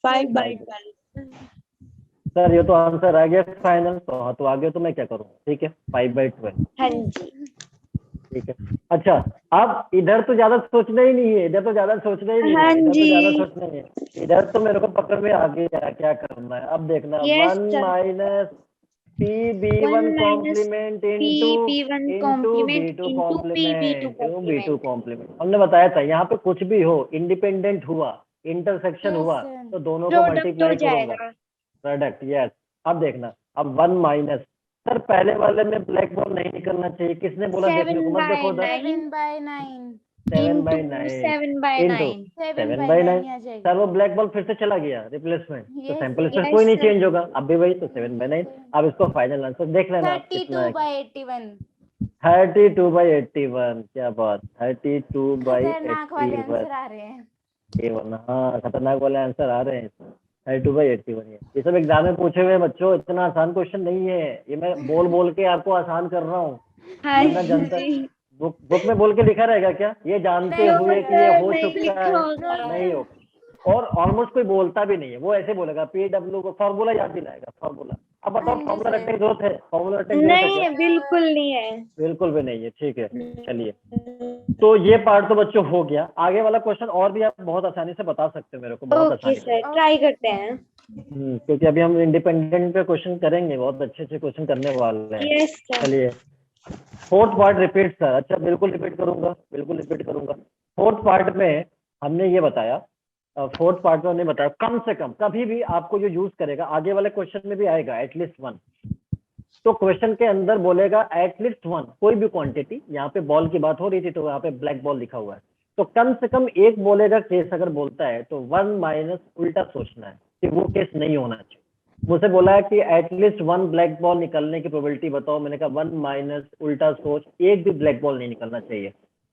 5/12 सर ये तो आंसर आ गया फाइनल, तो हाँ तो आगे तो मैं क्या करूँ, ठीक है 5/12, हाँ जी। ठीक है। अच्छा अब इधर तो ज्यादा सोचना ही नहीं है, इधर तो ज्यादा सोचना ही नहीं हाँ है, इधर तो जी। ज्यादा सोचना नहीं है, इधर तो मेरे को पकड़ में आ गया क्या करना है। अब देखना Yes, 1 sir. Minus PB1 1 minus complement into PB1 complement B2 into complement PB2 B2 complement. Complement. हमने बताया था यहाँ पे कुछ भी हो, इंडिपेंडेंट हुआ, इंटरसेक्शन हुआ, Yes, तो दोनों को Product हो मल्टीप्लाई करूंगा, जाएगा। प्रोडक्ट। यस। अब देखना, अब 1 माइनस, सर पहले वाले में ब्लैक बॉल नहीं निकलना चाहिए, किसने बोला देखने को, 7 मत by देखो उधर। 9 7/9 into 7/9 7 by इंटू 9. 7/9। आ सर जाएगा। वो ब्लैक बॉल फिर से चला गया रिप्लेसमेंट, तो Yes, सैंपल स्पेस yes. कोई नहीं Yes, sir. चेंज होगा, अब भी वही, तो 7/9। अब इसको फाइनल आंसर देख लेना आप कितना है। 32/81। 32/81, क्या बात, खतरनाक वाले 32/81। आंसर आ रहे हैं। हाँ खतरनाक वाले आंसर आ रहे हैं, 32/81। ये सब एग्जाम में पूछे हुए बच्चों, इतना आसान क्वेश्चन नहीं है, ये मैं बोल बोल के आपको आसान कर रहा हूँ, हाँ वरना जनता जी। बुक में बोल के लिखा रहेगा क्या, ये जानते नहीं हुए कि ये सर, हो नहीं चुका लिखा है, होगा। नहीं हो। और ऑलमोस्ट कोई बोलता भी नहीं है, वो ऐसे बोलेगा PW को फॉर्मूला याद दिलाएगा, फॉर्मूला। अब बताओ हाँ जी फॉर्मूला सर। रटने की जरूरत है, फॉर्मूला रटने की जरूरत है नहीं क्या? है, बिल्कुल नहीं है। बिल्कुल भी नहीं है, ठीक है। चलिए, तो ये पार्ट तो बच्चों हो गया, आगे वाला क्वेश्चन और भी आप बहुत आसानी से बता सकते हो मेरे को, बहुत ओके आसानी से। सर, ट्राई करते हैं। क्योंकि अभी हम इंडिपेंडेंट पे क्वेश्चन करेंगे, बहुत अच्छे अच्छे क्वेश्चन करने वाले हैं। Yes sir. चलिए, फोर्थ पार्ट रिपीट सर। अच्छा बिल्कुल रिपीट करूंगा, बिल्कुल रिपीट करूंगा। फोर्थ पार्ट में हमने ये बताया, फोर्थ पार्ट में हमने बताया कम से कम कभी भी आपको जो यूज करेगा, आगे वाले क्वेश्चन में भी आएगा एटलीस्ट 1, तो क्वेश्चन के अंदर बोलेगा एटलीस्ट 1, कोई भी क्वांटिटी। यहाँ पे बॉल की बात हो रही थी तो यहाँ पे ब्लैक बॉल लिखा हुआ है, तो कम से कम एक बोलेगा केस, अगर बोलता है तो 1 माइनस उल्टा सोचना है कि वो केस नहीं होना चाहिए। मुझसे बोला है कि एटलीस्ट 1 ब्लैक बॉल निकलने की प्रोबेबिलिटी बताओ, मैंने कहा 1 माइनस उल्टा सोच, एक भी ब्लैक बॉल नहीं निकलना चाहिए,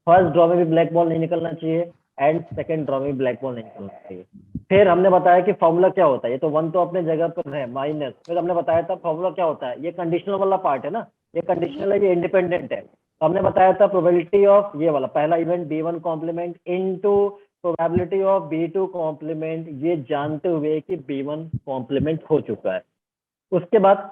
फर्स्ट ड्रॉ में भी ब्लैक बॉल नहीं निकलना चाहिए, एंड सेकंड ड्रॉ में भी ब्लैक बॉल नहीं निकलना चाहिए। फिर हमने बताया कि फॉर्मूला क्या होता है, ये तो 1 तो अपने जगह पर है, माइनस, फिर हमने बताया था फॉर्मूला क्या होता है, ये कंडीशनल वाला पार्ट है ना, ये कंडीशनल है, ये इंडिपेंडेंट है। तो हमने बताया था प्रोबेबिलिटी ऑफ ये वाला पहला event B1 complement into probability of B2 complement, ये जानते हुए कि B1 कॉम्प्लीमेंट हो चुका है। उसके बाद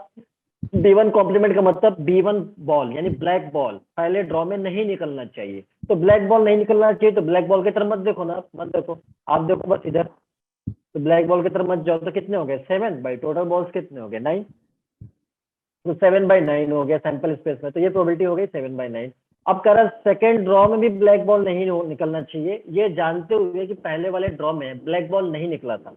B1 कॉम्प्लीमेंट का मतलब B1 बॉल यानी ब्लैक बॉल पहले ड्रॉ में नहीं निकलना चाहिए, तो ब्लैक बॉल नहीं निकलना चाहिए, तो ब्लैक बॉल की तरफ मत देखो ना, मत देखो, आप देखो बस इधर, तो ब्लैक बॉल की तरफ मत जाओ, तो कितने हो गए 7 बाई टोटल बॉल्स कितने हो गए 9, तो 7/9 हो गया सैंपल स्पेस में, तो ये प्रोबेबिलिटी हो गई 7/9। अब कह रहा सेकंड ड्रॉ में भी ब्लैक बॉल नहीं निकलना चाहिए, ये जानते हुए कि पहले वाले ड्रॉ में ब्लैक बॉल नहीं निकला था,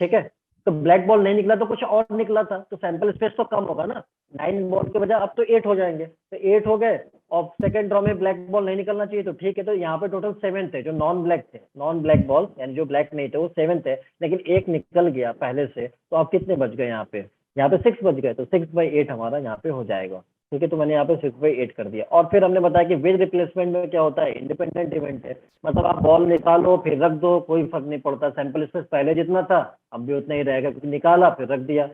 ठीक है, तो ब्लैक बॉल नहीं निकला तो कुछ और निकला था, तो सैंपल स्पेस तो कम होगा ना, 9 बॉल के बजाय अब तो 8 हो जाएंगे, तो 8 हो गए, और सेकंड ड्रॉ में ब्लैक बॉल नहीं निकलना चाहिए, तो ठीक है, तो यहाँ पे टोटल 7 थे जो नॉन ब्लैक थे, नॉन ब्लैक बॉल यानी जो ब्लैक नहीं थे वो 7 थे, लेकिन एक निकल गया पहले से, तो अब कितने बच गए यहाँ पे 6 बच गए, तो 6/8 हमारा यहाँ पे हो जाएगा, ठीक है, तो मैंने यहाँ पे 6/8 कर दिया। और फिर हमने बताया कि विद रिप्लेसमेंट में क्या होता है, इंडिपेंडेंट इवेंट है, मतलब आप बॉल निकालो फिर रख दो, कोई फर्क नहीं पड़ता, सैंपल स्पेस पहले जितना था अब भी उतना ही रहेगा, क्योंकि निकाला फिर रख दिया।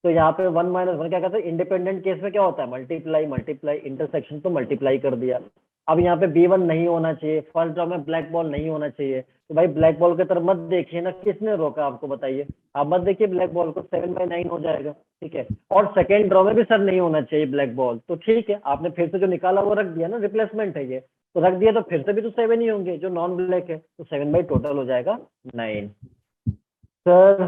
तो यहाँ पे 1 - 1 क्या कहते हैं, इंडिपेंडेंट केस में क्या होता है, मल्टीप्लाई मल्टीप्लाई, इंटरसेक्शन तो मल्टीप्लाई कर दिया। अब यहाँ पे B1 नहीं होना चाहिए, फर्स्ट ड्रॉ में ब्लैक बॉल नहीं होना चाहिए, तो भाई ब्लैक बॉल की तरफ मत देखिए ना, किसने रोका आपको बताइए, आप मत देखिए ब्लैक बॉल को, 7/9 हो जाएगा, ठीक है। और सेकंड ड्रॉ में भी सर नहीं होना चाहिए ब्लैक बॉल, तो ठीक है, आपने फिर से जो निकाला वो रख दिया ना, रिप्लेसमेंट है ये, तो रख दिया, तो फिर से भी तो 7 ही होंगे जो नॉन ब्लैक है, तो 7 टोटल हो जाएगा 9। सर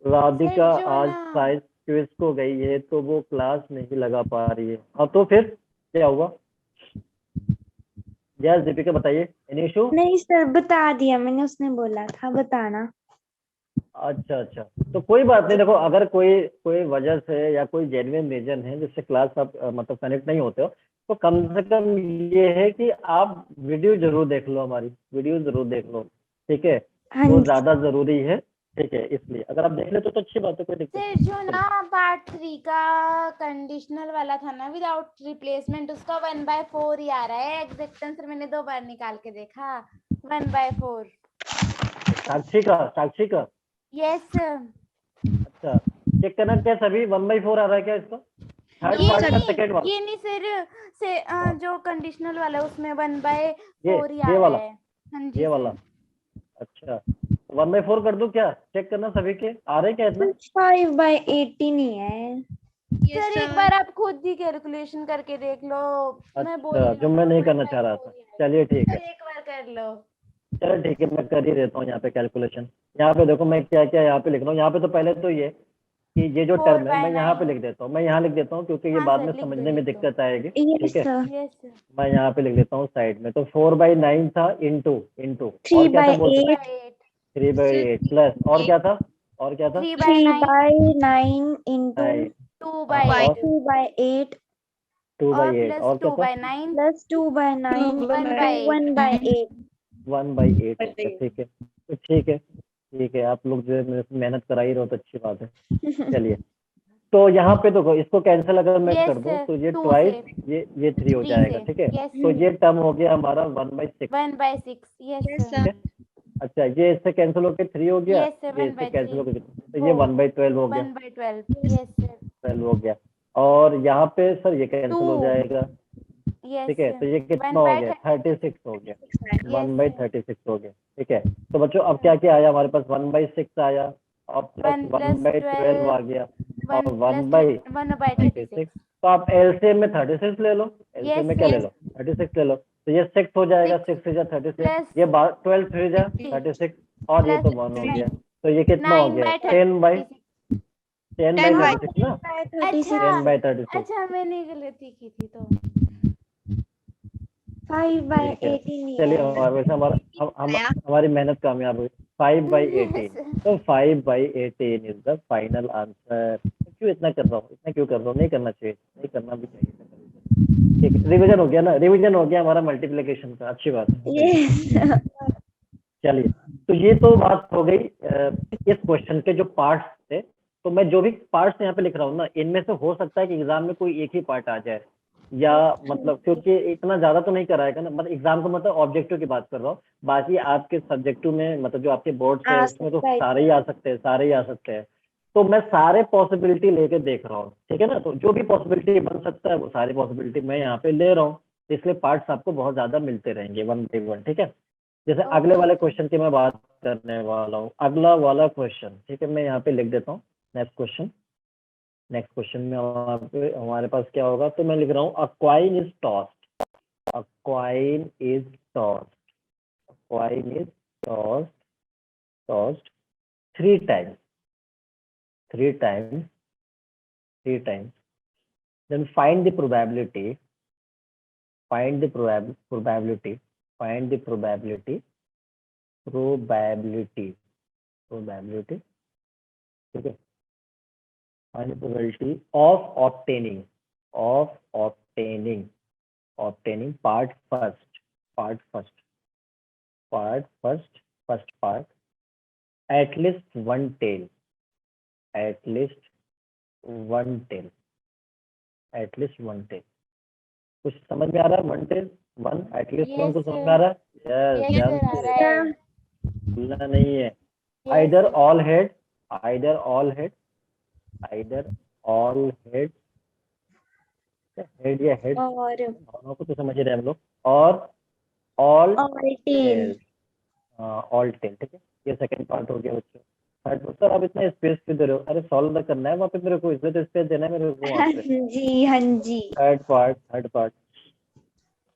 राधिका सर, जो आज ना- शायद क्विज को गई है तो वो क्लास नहीं लगा पा रही है, अब तो फिर क्या हुआ, यस दीपिका बताइए, एनी इशू? नहीं सर, बता दिया मैंने, उसने बोला था बताना। अच्छा अच्छा, तो कोई बात नहीं, देखो अगर कोई कोई वजह से या कोई जेन्युइन रीजन है जिससे क्लास आप मतलब कनेक्ट नहीं होते हो, तो कम से कम ये है कि आप वीडियो जरूर देख लो, हमारी वीडियो जरूर देख लो, ठीक है, हाँ वो जी। ज्यादा जरूरी है, ठीक है, इसलिए अगर आप देख लेते तो अच्छी बात है, कोई दिक्कत सर जो ना पार्ट 3 का कंडीशनल वाला था ना विदाउट रिप्लेसमेंट, उसका 1/4 ही आ रहा है एग्जैक्ट आंसर, मैंने 2 बार निकाल के देखा 1/4। साक्षी का यस अच्छा, चेक करना क्या सभी 1/4 आ रहा है क्या इसका, थर्ड पार्ट का सेकंड वाला, ये नहीं सर से जो कंडीशनल वाला है उसमें 1/4 ही आ ये रहा वाला, है। हाँ जी ये सर। वाला, अच्छा, 1/4 कर दूं क्या? चेक करना सभी के आ रहे क्या इतना? 5/18 ही है। सर एक बार आप खुद ही कैलकुलेशन करके देख लो। मैं बोल अच्छा, रही जो हूँ मैं ना, नहीं 1/4 करना चाह रहा था। ही है। चलिए ठीक है, सर एक बार कर लो। चलो ठीक है, मैं कर ही देता हूँ यहाँ पे कैलकुलेशन। यहाँ पे देखो मैं क्या क्या यहाँ पे लिख रहा हूँ। यहाँ पे तो पहले तो ये कि ये जो टर्म है मैं यहाँ पे 4/9। लिख देता हूँ, मैं यहाँ लिख देता हूँ क्योंकि ये हाँ बाद सर, में लिख दो, समझने में लिख दो। दिक्कत आएगी। यस ठीक है, सर। Yes sir. मैं यहाँ पे लिख देता हूँ साइड में। तो 4/9 था इंटू इंटू थ्री और क्या था बाई बोल सकते? 8 3/8 प्लस और क्या था? और क्या था? 3/9 3/9 into 9 2/8 2/8 2/8 और प्लस और क्या था? 2/9 plus 2/9 1/8 1/8 1/8 हो गया। ठीक है, तो ठीक है, ठीक है, आप लोग जो है मेरे से मेहनत करा ही रहो तो अच्छी बात है। चलिए, तो यहाँ पे देखो इसको कैंसिल अगर मैं Yes, कर दूं sir. तो ये 2 ट्वाइस से ये 3 हो 3 जाएगा। से ठीक है, yes तो sir. ये टर्म हो गया हमारा 1/6। 1/6 yes sir. ठीक है, अच्छा ये इससे कैंसिल होके 3 हो गया, Yes sir. ये इससे कैंसिल 1/3 होके तो ये 4 1/12 हो गया। 1/12 yes sir. 12 हो गया और यहाँ पे सर ये कैंसिल हो 2 जाएगा। yes ठीक है, sir. तो ये कितना हो गया? 1/36 36 हो गया। yes 1/36 हो गया। ठीक है, तो बच्चों अब क्या क्या आया हमारे पास? 1/6 आया और प्लस 1 plus 1/12 आ गया 1 और plus 1/36। 1/36 तो आप एलसीएम में 36 ले लो, एलसीएम yes में क्या sir. ले लो? 36 ले लो। तो ये 6 हो जाएगा, 6 6 जा 36, plus ये 12 3 जा 60 36 और ये plus तो 1 हो गया। तो ये कितना हो गया? 9/36 10/36 ना? अच्छा 10/36। अच्छा मैंने गलती की थी तो 5/18 ही चलिए, है। वैसे हमारी मेहनत कामयाब हुई। 5/18, तो 5/18 इज द फाइनल आंसर। क्यों इतना कर रहा हूँ, इतना क्यों कर रहा हूँ? नहीं करना चाहिए, नहीं करना भी चाहिए। ठीक है, रिवीजन हो गया ना, रिवीजन हो गया हमारा मल्टीप्लिकेशन का, अच्छी बात है। ये चलिए, तो ये तो बात हो गई इस क्वेश्चन के जो पार्ट्स थे। तो मैं जो भी पार्ट्स यहाँ पे लिख रहा हूँ ना, इनमें से हो सकता है कि एग्जाम में कोई एक ही पार्ट आ जाए, या मतलब क्योंकि इतना ज्यादा तो नहीं कराएगा ना, मतलब एग्जाम को मतलब ऑब्जेक्टिव की बात कर रहा हूँ। बाकी आपके सब्जेक्टिव में मतलब जो आपके बोर्ड से आ उसमें तो सकता है सारे ही आ सकते हैं, सारे ही आ सकते हैं। तो मैं सारे पॉसिबिलिटी लेके देख रहा हूँ। ठीक है ना, तो जो भी पॉसिबिलिटी बन सकता है वो सारी पॉसिबिलिटी मैं यहाँ पे ले रहा हूँ। इसलिए पार्ट्स आपको बहुत ज्यादा मिलते रहेंगे 1 by 1। ठीक है, जैसे अगले वाले क्वेश्चन की मैं बात करने वाला हूँ, अगला वाला क्वेश्चन। ठीक है, मैं यहाँ पे लिख देता हूँ नेक्स्ट क्वेश्चन। नेक्स्ट क्वेश्चन में हमारे पास क्या होगा? तो मैं लिख रहा हूँ अ coin is tossed, a coin is tossed, a coin is tossed, tossed 3 times, 3 times, 3 times. Then find the probability, find the probability, find the probability, probability, probability. ठीक है, find the probability of obtaining, of obtaining, obtaining part first, part first, part first, first part, at least one tail, at least one tail, at least one tail. कुछ समझ में आ रहा है? One tail, one at least one, Yes, कुछ समझ में sir. आ रहा है? Yes, ध्यान sir, आ से, रहा है. भूलना नहीं है। Yes, either sir. All head, either all head, either all head, head या हेड, और दोनों को तो समझ ही रहे हम लोग। और ऑल टेल। All tell. ठीक है, ये सेकंड पार्ट हो गया बच्चों। थर्ड, सर आप इतना स्पेस क्यों दे रहे हो? अरे सॉल्व करना है वहाँ पे मेरे को, इसलिए तो स्पेस देना है मेरे को वहाँ हाँ पे। जी, हाँ जी। Third part, third part,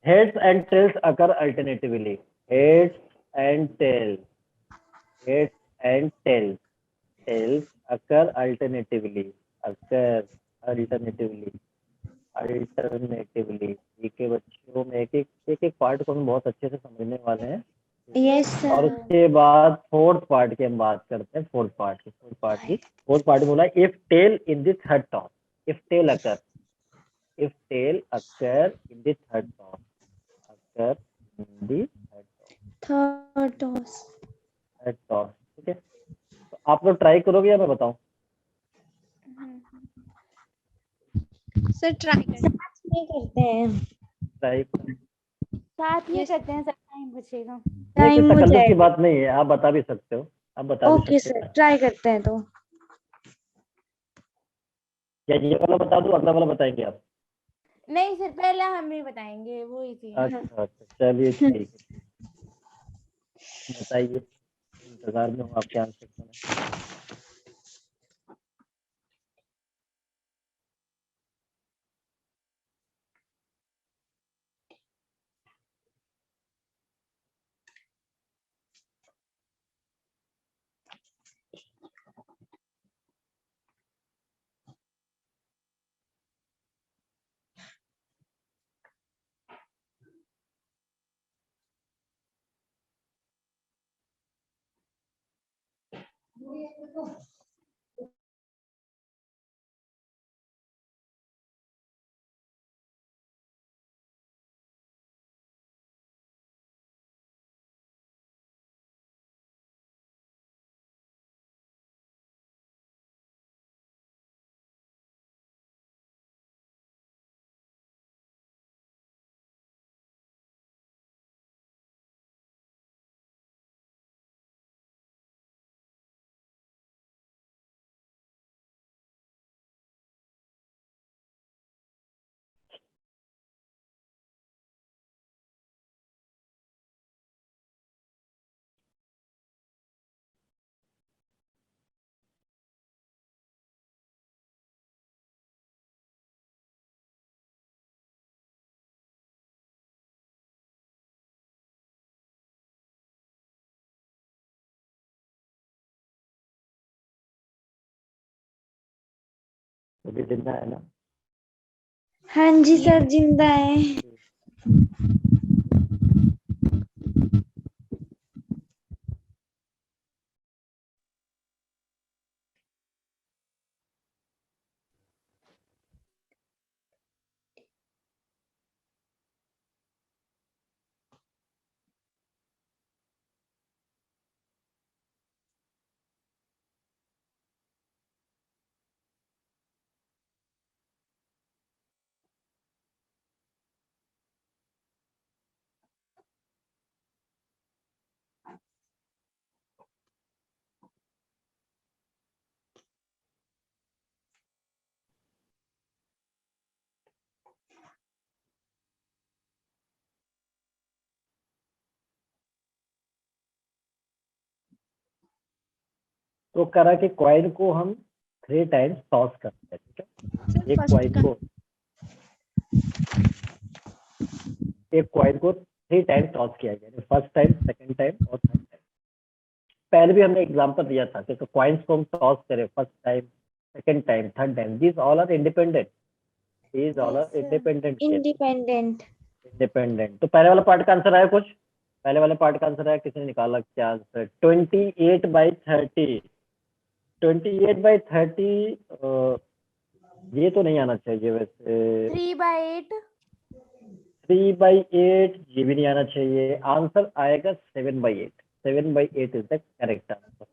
heads and tails occur alternatively, heads and tails, heads and tails, tails occur alternatively, occur alternatively, alternatively। ठीक है बच्चों, में एक पार्ट को हम बहुत अच्छे से समझने वाले हैं। यस और सर। उसके बाद फोर्थ पार्ट की हम बात करते हैं। फोर्थ पार्ट बोला if tail in the third toss, if tail occur, if tail occur in the third toss, occur in the third toss. third toss। ठीक है, तो आप लोग ट्राई करोगे या मैं बताऊं? सर ट्राई करते नहीं करते हैं, ट्राई, साथ में करते हैं, सब टाइम बचेगा. ये टाइम कोई हो तकल्लुफ की जाएगा। बात नहीं है, आप बता भी सकते हो, आप बता भी ओके सकते सर, हो। ट्राई करते हैं तो। या ये वाला बता दूं, अगला वाला बताएंगे आप? नहीं सर, पहला हम ही बताएंगे, वो ही थी. अच्छा अच्छा, चलिए ठीक है, बताइए। इंतजार में हूँ आपके आंसर सुने। अभी जिंदा है ना? हाँ जी सर, जिंदा है। तो करा कि कॉइन को हम 3 टाइम्स टॉस करते हैं, ठीक है। एक कॉइन को 3 टाइम्स टॉस किया गया, फर्स्ट टाइम, सेकंड टाइम और थर्ड टाइम। पहले भी हमने एग्जांपल दिया था कि तो कॉइन्स को हम टॉस करें first time, second time, third time, these all are independent, these all are independent independent. Independent. तो पहले वाला पार्ट का आंसर आया कुछ? पहले वाले पार्ट का आंसर आया, किसी ने निकाला क्या आंसर? 28/30। 28/30 ये तो नहीं आना चाहिए वैसे। 3/8। 3/8 ये भी नहीं आना चाहिए। आंसर आएगा 7/8। 7/8 इज द करेक्ट आंसर।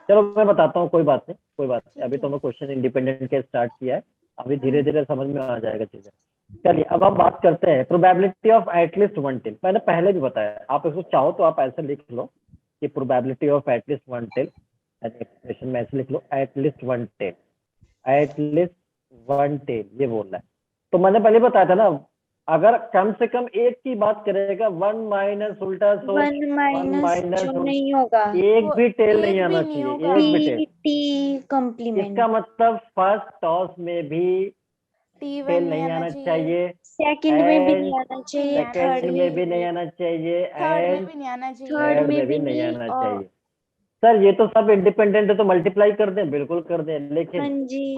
चलो मैं बताता हूँ, कोई बात नहीं, कोई बात नहीं। अभी तो मैं क्वेश्चन इंडिपेंडेंट के स्टार्ट किया है, अभी धीरे धीरे समझ में आ जाएगा चीजें। चलिए अब हम बात करते हैं प्रोबेबिलिटी ऑफ एटलीस्ट 1 टेल। मैंने पहले भी बताया, आप इसको चाहो तो आप ऐसे लिख लो कि probability of at least 1 tail, expression में ऐसे लिख लो, एटलीस्ट 1 टेल, एटलीस्ट 1 टेल ये बोलना है। तो मैंने पहले बताया था ना, अगर कम से कम एक की बात करेगा, 1 माइनस उल्टा सोच, 1 माइनस जो नहीं होगा, एक भी टेल नहीं एक आना भी नहीं चाहिए, होगा। एक भी टेल। T complement. इसका मतलब फर्स्ट टॉस में भी T1 टेल नहीं नहीं आना चाहिए, सेकंड में भी and नहीं आना चाहिए, second थर्ड सेकंड में भी नहीं आना चाहिए, थर्ड में एंड भी नहीं आना चाहिए। थर्ड थर्ड में में भी भी नहीं नहीं। आना और चाहिए। सर ये तो सब इंडिपेंडेंट है, तो मल्टीप्लाई कर दें, बिल्कुल कर दें, हाँ लेकिन जी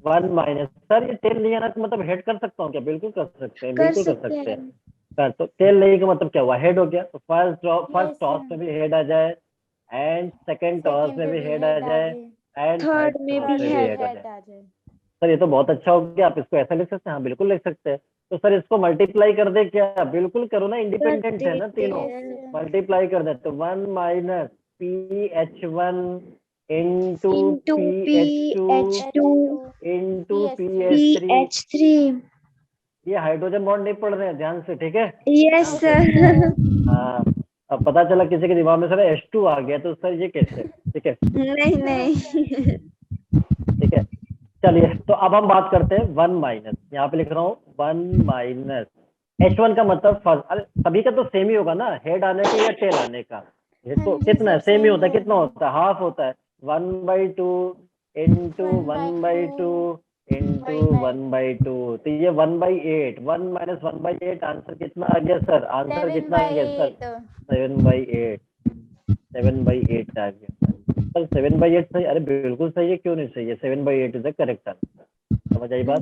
1 माइनस, सर ये टेल नहीं आना तो मतलब हेड कर सकता हूँ क्या? बिल्कुल कर सकते हैं, कर बिल्कुल कर सकते सकते हैं। हैं। सर तो टेल नहीं का मतलब क्या हुआ? हेड हो गया। तो फर्स्ट Yes, टॉस में भी हेड आ जाए, एंड सेकंड टॉस second में पे भी भी हेड आ head आ जाए, जाए, एंड थर्ड थर्ड में टॉस भी third में भी पे है। हेड आ head जाए। आ जाए। सर ये तो बहुत अच्छा हो गया, आप इसको ऐसा लिख सकते हैं? हाँ बिल्कुल लिख सकते हैं। तो सर इसको मल्टीप्लाई कर दे क्या? बिल्कुल करो ना, इंडिपेंडेंट है ना तीनों, Yes, मल्टीप्लाई कर दे। तो 1 minus PH1 into into PH2 PH2 into PH3। PH3। PH3। ये हाइड्रोजन बॉन्ड नहीं पढ़ रहे हैं, ध्यान से, ठीक है? यस ध्यान से। सर। हाँ, अब पता चला किसी के दिमाग में सर H2 आ गया, तो सर ये कैसे? ठीक है, नहीं नहीं। ठीक है। चलिए तो अब हम बात करते हैं 1 माइनस, यहाँ पे लिख रहा हूँ 1 माइनस H1 का मतलब फर्स्ट। अरे सभी का तो सेम ही होगा ना, हेड आने का या टेल आने का? ये तो हाँ जी, कितना है, सब सेम ही same होता है, है। कितना होता है, हाफ होता है, 1/2 इंटू 1/2 इंटू 1/2, तो ये 1/8, 1 - 1/8, आंसर कितना आ गया सर, आंसर 7 कितना आ by गया सर, 8। 7/8, 7/8 आ गया सर, 7/8 सही, अरे बिल्कुल सही है, क्यों नहीं सही है, 7/8 इज द करेक्ट आंसर, समझ आई बात।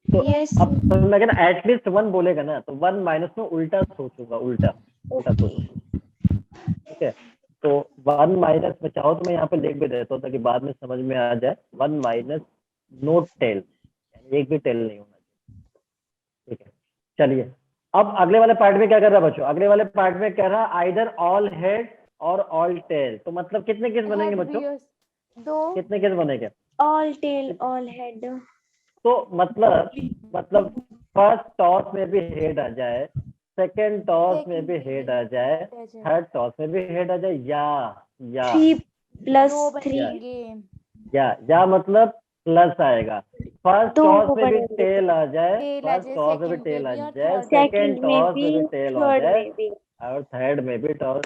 तो यस अब तो मैं कहना एटलीस्ट 1 बोलेगा ना, तो 1 माइनस में उल्टा सोचूंगा, उल्टा उल्टा सोचूंगा, ठीक है। तो 1 माइनस में चाहो तो मैं यहाँ पे लिख भी देता हूँ ताकि बाद में समझ में आ जाए, 1 माइनस नो टेल, एक भी टेल नहीं होना चाहिए, ठीक है। चलिए अब अगले वाले पार्ट में क्या कर रहा है बच्चों, अगले वाले पार्ट में कह रहा है आइदर ऑल हेड और ऑल टेल, तो मतलब कितने केस बनेंगे Head बच्चों, भी दो। कितने केस बनेंगे, ऑल टेल ऑल हेड। तो मतलब फर्स्ट टॉस में भी हेड आ जाए, सेकंड टॉस में भी हेड आ जाए, थर्ड टॉस में भी हेड आ जाए, या 3 प्लस दो 3 बनेंगे। या मतलब प्लस आएगा, फर्स्ट दो टॉस में भी बनेंगे, टेल आ जाए, टेल आ फर्स्ट जाए, टॉस में भी second टेल में आ भी और जाए, third में सेकंड सेकंड में टॉस में भी, भी टेल आ थर्ड जाए, में भी। और थर्ड में भी टॉस,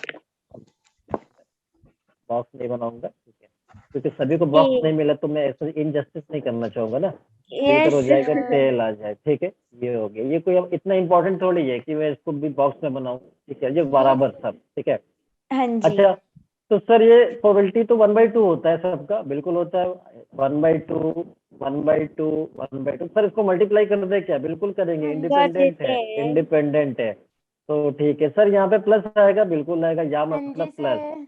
बॉक्स नहीं बनाऊंगा, ठीक है, क्योंकि सभी को बॉक्स नहीं मिला तो मैं ऐसे इनजस्टिस नहीं करना चाहूंगा ना, इधर हो यस जाएगा टेल आ जाए, ठीक है, ये हो गया, ये कोई अब इतना इंपॉर्टेंट थोड़ी है कि मैं इसको भी बॉक्स में बनाऊं, ठीक है, ये बराबर सब, ठीक है। हाँ जी। अच्छा तो सर ये प्रोबेबिलिटी तो 1/2 होता है सबका, बिल्कुल होता है, 1/2 1/2 1/2, सर इसको मल्टीप्लाई कर दे क्या, बिल्कुल करेंगे, कर इंडिपेंडेंट देते है, हैं। इंडिपेंडेंट है, तो ठीक है सर, यहाँ पे प्लस आएगा, बिल्कुल आएगा, या हाँ जी मतलब प्लस, सर,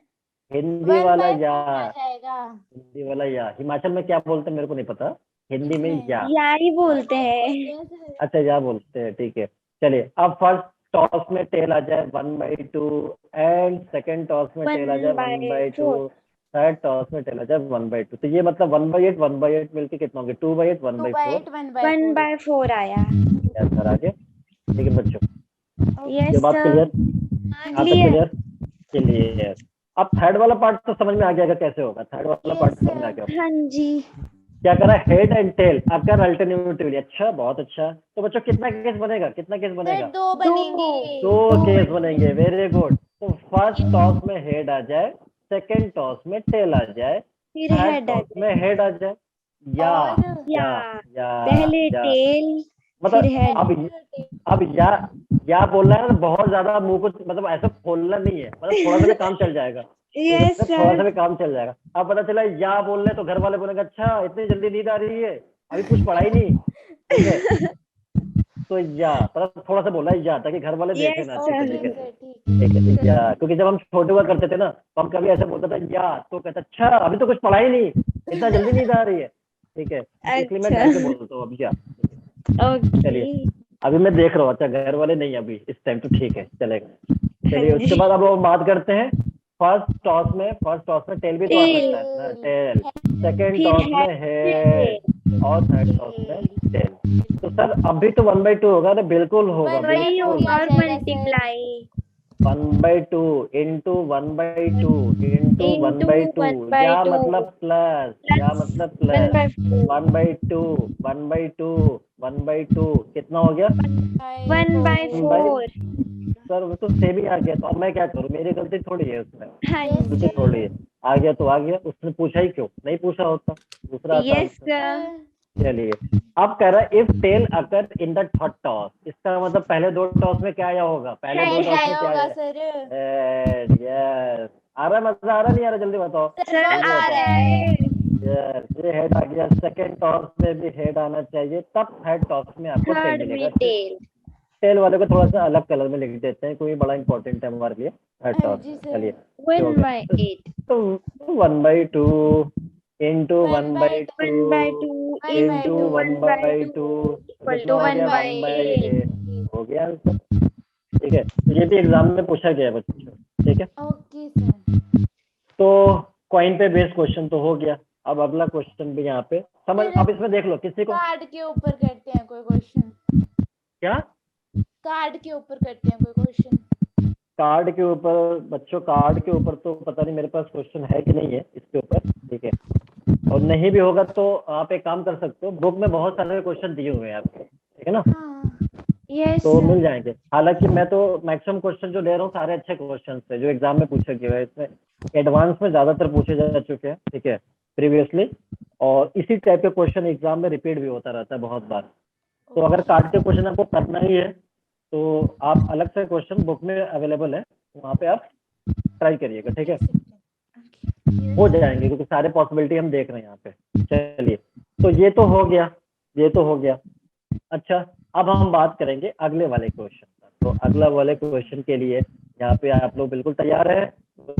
हिंदी वाला या, 1/4 आ जाएगा। हिंदी वाला या, हिमाचल में क्या बोलते हैं मेरे को नहीं पता, हिंदी में इसमें या, या ही बोलते हैं। बोलते हैं सर। अच्छा या बोलते हैं, ठीक है। चलिए अब फर्स्ट टॉस में टेल आ जाए 1/2, एंड सेकंड टॉस में टेल आ जाए 1/2, 1/4। थर्ड टॉस में टेल आ जाए 1/2, तो ये मतलब 1/8 मिलके कितना हो गया, 2/8 1/4, 2/8 1/4। 1/4 आया। यस सर, आगे ठीक है बच्चों, ये यस बात सर। क्लियर, यहाँ तक क्लियर। Clear clear. अब थर्ड वाला पार्ट तो समझ में आ गया कैसे होगा, थर्ड वाला पार्ट यस समझ में आ गया, हाँ जी। क्या करा, head and tail occur alternatively, अच्छा बहुत अच्छा, तो बच्चों कितना केस बनेगा, कितना केस सर बनेगा, 2 बनेंगे। दो केस बनेंगे, वेरी गुड, तो फर्स्ट टॉस में हेड आ जाए, सेकंड टॉस में टेल आ जाए, फिर थर्ड हेड आ टॉस में जाए। हेड आ जाए, या और या या पहले या टेल फिर मतलब हेड। अब या बोलना है ना, बहुत ज्यादा मुंह को मतलब ऐसा खोलना नहीं है, मतलब थोड़ा सा भी काम चल जाएगा, ठीक है, यस थोड़ा सा सर। भी काम चल जाएगा। अब पता चला या बोलने तो घर वाले बोलेंगे अच्छा इतनी जल्दी नींद आ रही है, अभी कुछ पढ़ा ही नहीं, ठीक है, तो या मतलब थोड़ा सा बोला या ताकि घर वाले देखे यस ना, ठीक है सर। ठीक है सर ठीक है ठीक है, या क्योंकि जब हम छोटे हुआ करते थे ना तो हम कभी ऐसे बोलते थे या, तो कहते अच्छा अभी तो कुछ पढ़ा ही नहीं, इतना जल्दी नींद आ रही है, ठीक है, इसलिए मैं अच्छा डर के बोलता हूँ अब या, चलिए ओके। अभी मैं देख रहा हूँ, अच्छा घर वाले नहीं अभी इस टाइम, तो ठीक है चलेगा। चलिए हाँ उसके जी। बाद अब वो बात करते हैं, फर्स्ट टॉस में टेल भी तो आ टेल सकता है ना, टेल, सेकंड फिर टॉस में हेड हेड, और थर्ड टॉस में टेल, तो सर अभी तो 1/2 होगा ना, बिल्कुल होगा, वही टू बिल्कुल आ होगा और जाएगा sir. Multiply 1/2 into 1/2 into into 1/2, या 1/2 मतलब प्लस, या प्लस मतलब प्लस 1/4 1/2 1/2 1/2 कितना हो गया, 1/4। सर वो तो सेम ही आ गया, तो अब मैं क्या करूँ, मेरी गलती थोड़ी है उसमें, हाँ गलती जी। थोड़ी है, आ गया तो आ गया, उसने पूछा ही क्यों, नहीं पूछा होता, दूसरा आता यस आंसर। सर। चलिए अब कह रहा है if tail occur in the third toss, इसका मतलब पहले दो टॉस में क्या आया होगा, पहले दो हेड टॉस में आया क्या होगा आया, सर। यस, आ रहा है मजा, आ रहा नहीं आ रहा, जल्दी बताओ, सर जल्दी आ बताओ, रहा है। यस ये हेड आ गया, सेकंड टॉस में भी हेड आना चाहिए, तब थर्ड टॉस में आपको टेल थर्ड मिलेगा, में टेल। टेल वाले को थोड़ा सा अलग कलर में लिख देते हैं, कोई बड़ा इंपॉर्टेंट है हमारे लिए थर्ड हाँ टॉस, जी चलिए सर। ये हो गया, 1/8 तो 1/2 इंटू 1/2 1/2 इंटू इंटू 1/2 तो इक्वल कितना टू हो गया, 1/8। 1/8 हो गया आंसर, ठीक है, तो ये भी एग्जाम में पूछा गया है बच्चों, ठीक है, ओके सर। तो कॉइन पे बेस्ड क्वेश्चन तो हो गया, अब अगला क्वेश्चन भी यहाँ पे समझ, अब इसमें देख लो किसी को कार्ड के ऊपर करते हैं कोई क्वेश्चन, क्या, कार्ड के ऊपर करते हैं कोई क्वेश्चन। कार्ड के ऊपर बच्चों, कार्ड के ऊपर तो पता नहीं मेरे पास क्वेश्चन है कि नहीं है इसके ऊपर, ठीक है, और नहीं भी होगा तो आप एक काम कर सकते हो, बुक में बहुत सारे क्वेश्चन दिए हुए हैं आपके, ठीक है ना, हाँ यस तो मिल जाएंगे। हालांकि मैं तो मैक्सिमम क्वेश्चन जो ले रहा हूँ सारे अच्छे क्वेश्चन थे जो एग्जाम में पूछे गए हैं, इसमें एडवांस में ज्यादातर पूछे जा चुके हैं, ठीक है, प्रीवियसली। और इसी टाइप के क्वेश्चन एग्जाम में रिपीट भी होता रहता है बहुत बार। तो अगर कार्ड के क्वेश्चन आपको करना ही है तो आप अलग से क्वेश्चन बुक में अवेलेबल है, वहाँ पे आप ट्राई करिएगा, ठीक है, हो जाएंगे क्योंकि सारे पॉसिबिलिटी हम देख रहे हैं यहाँ पे। चलिए, तो ये तो हो गया, ये तो हो गया। अच्छा, अब हम बात करेंगे अगले वाले क्वेश्चन पर। तो अगला वाले क्वेश्चन के लिए यहाँ पे आप लोग बिल्कुल तैयार है?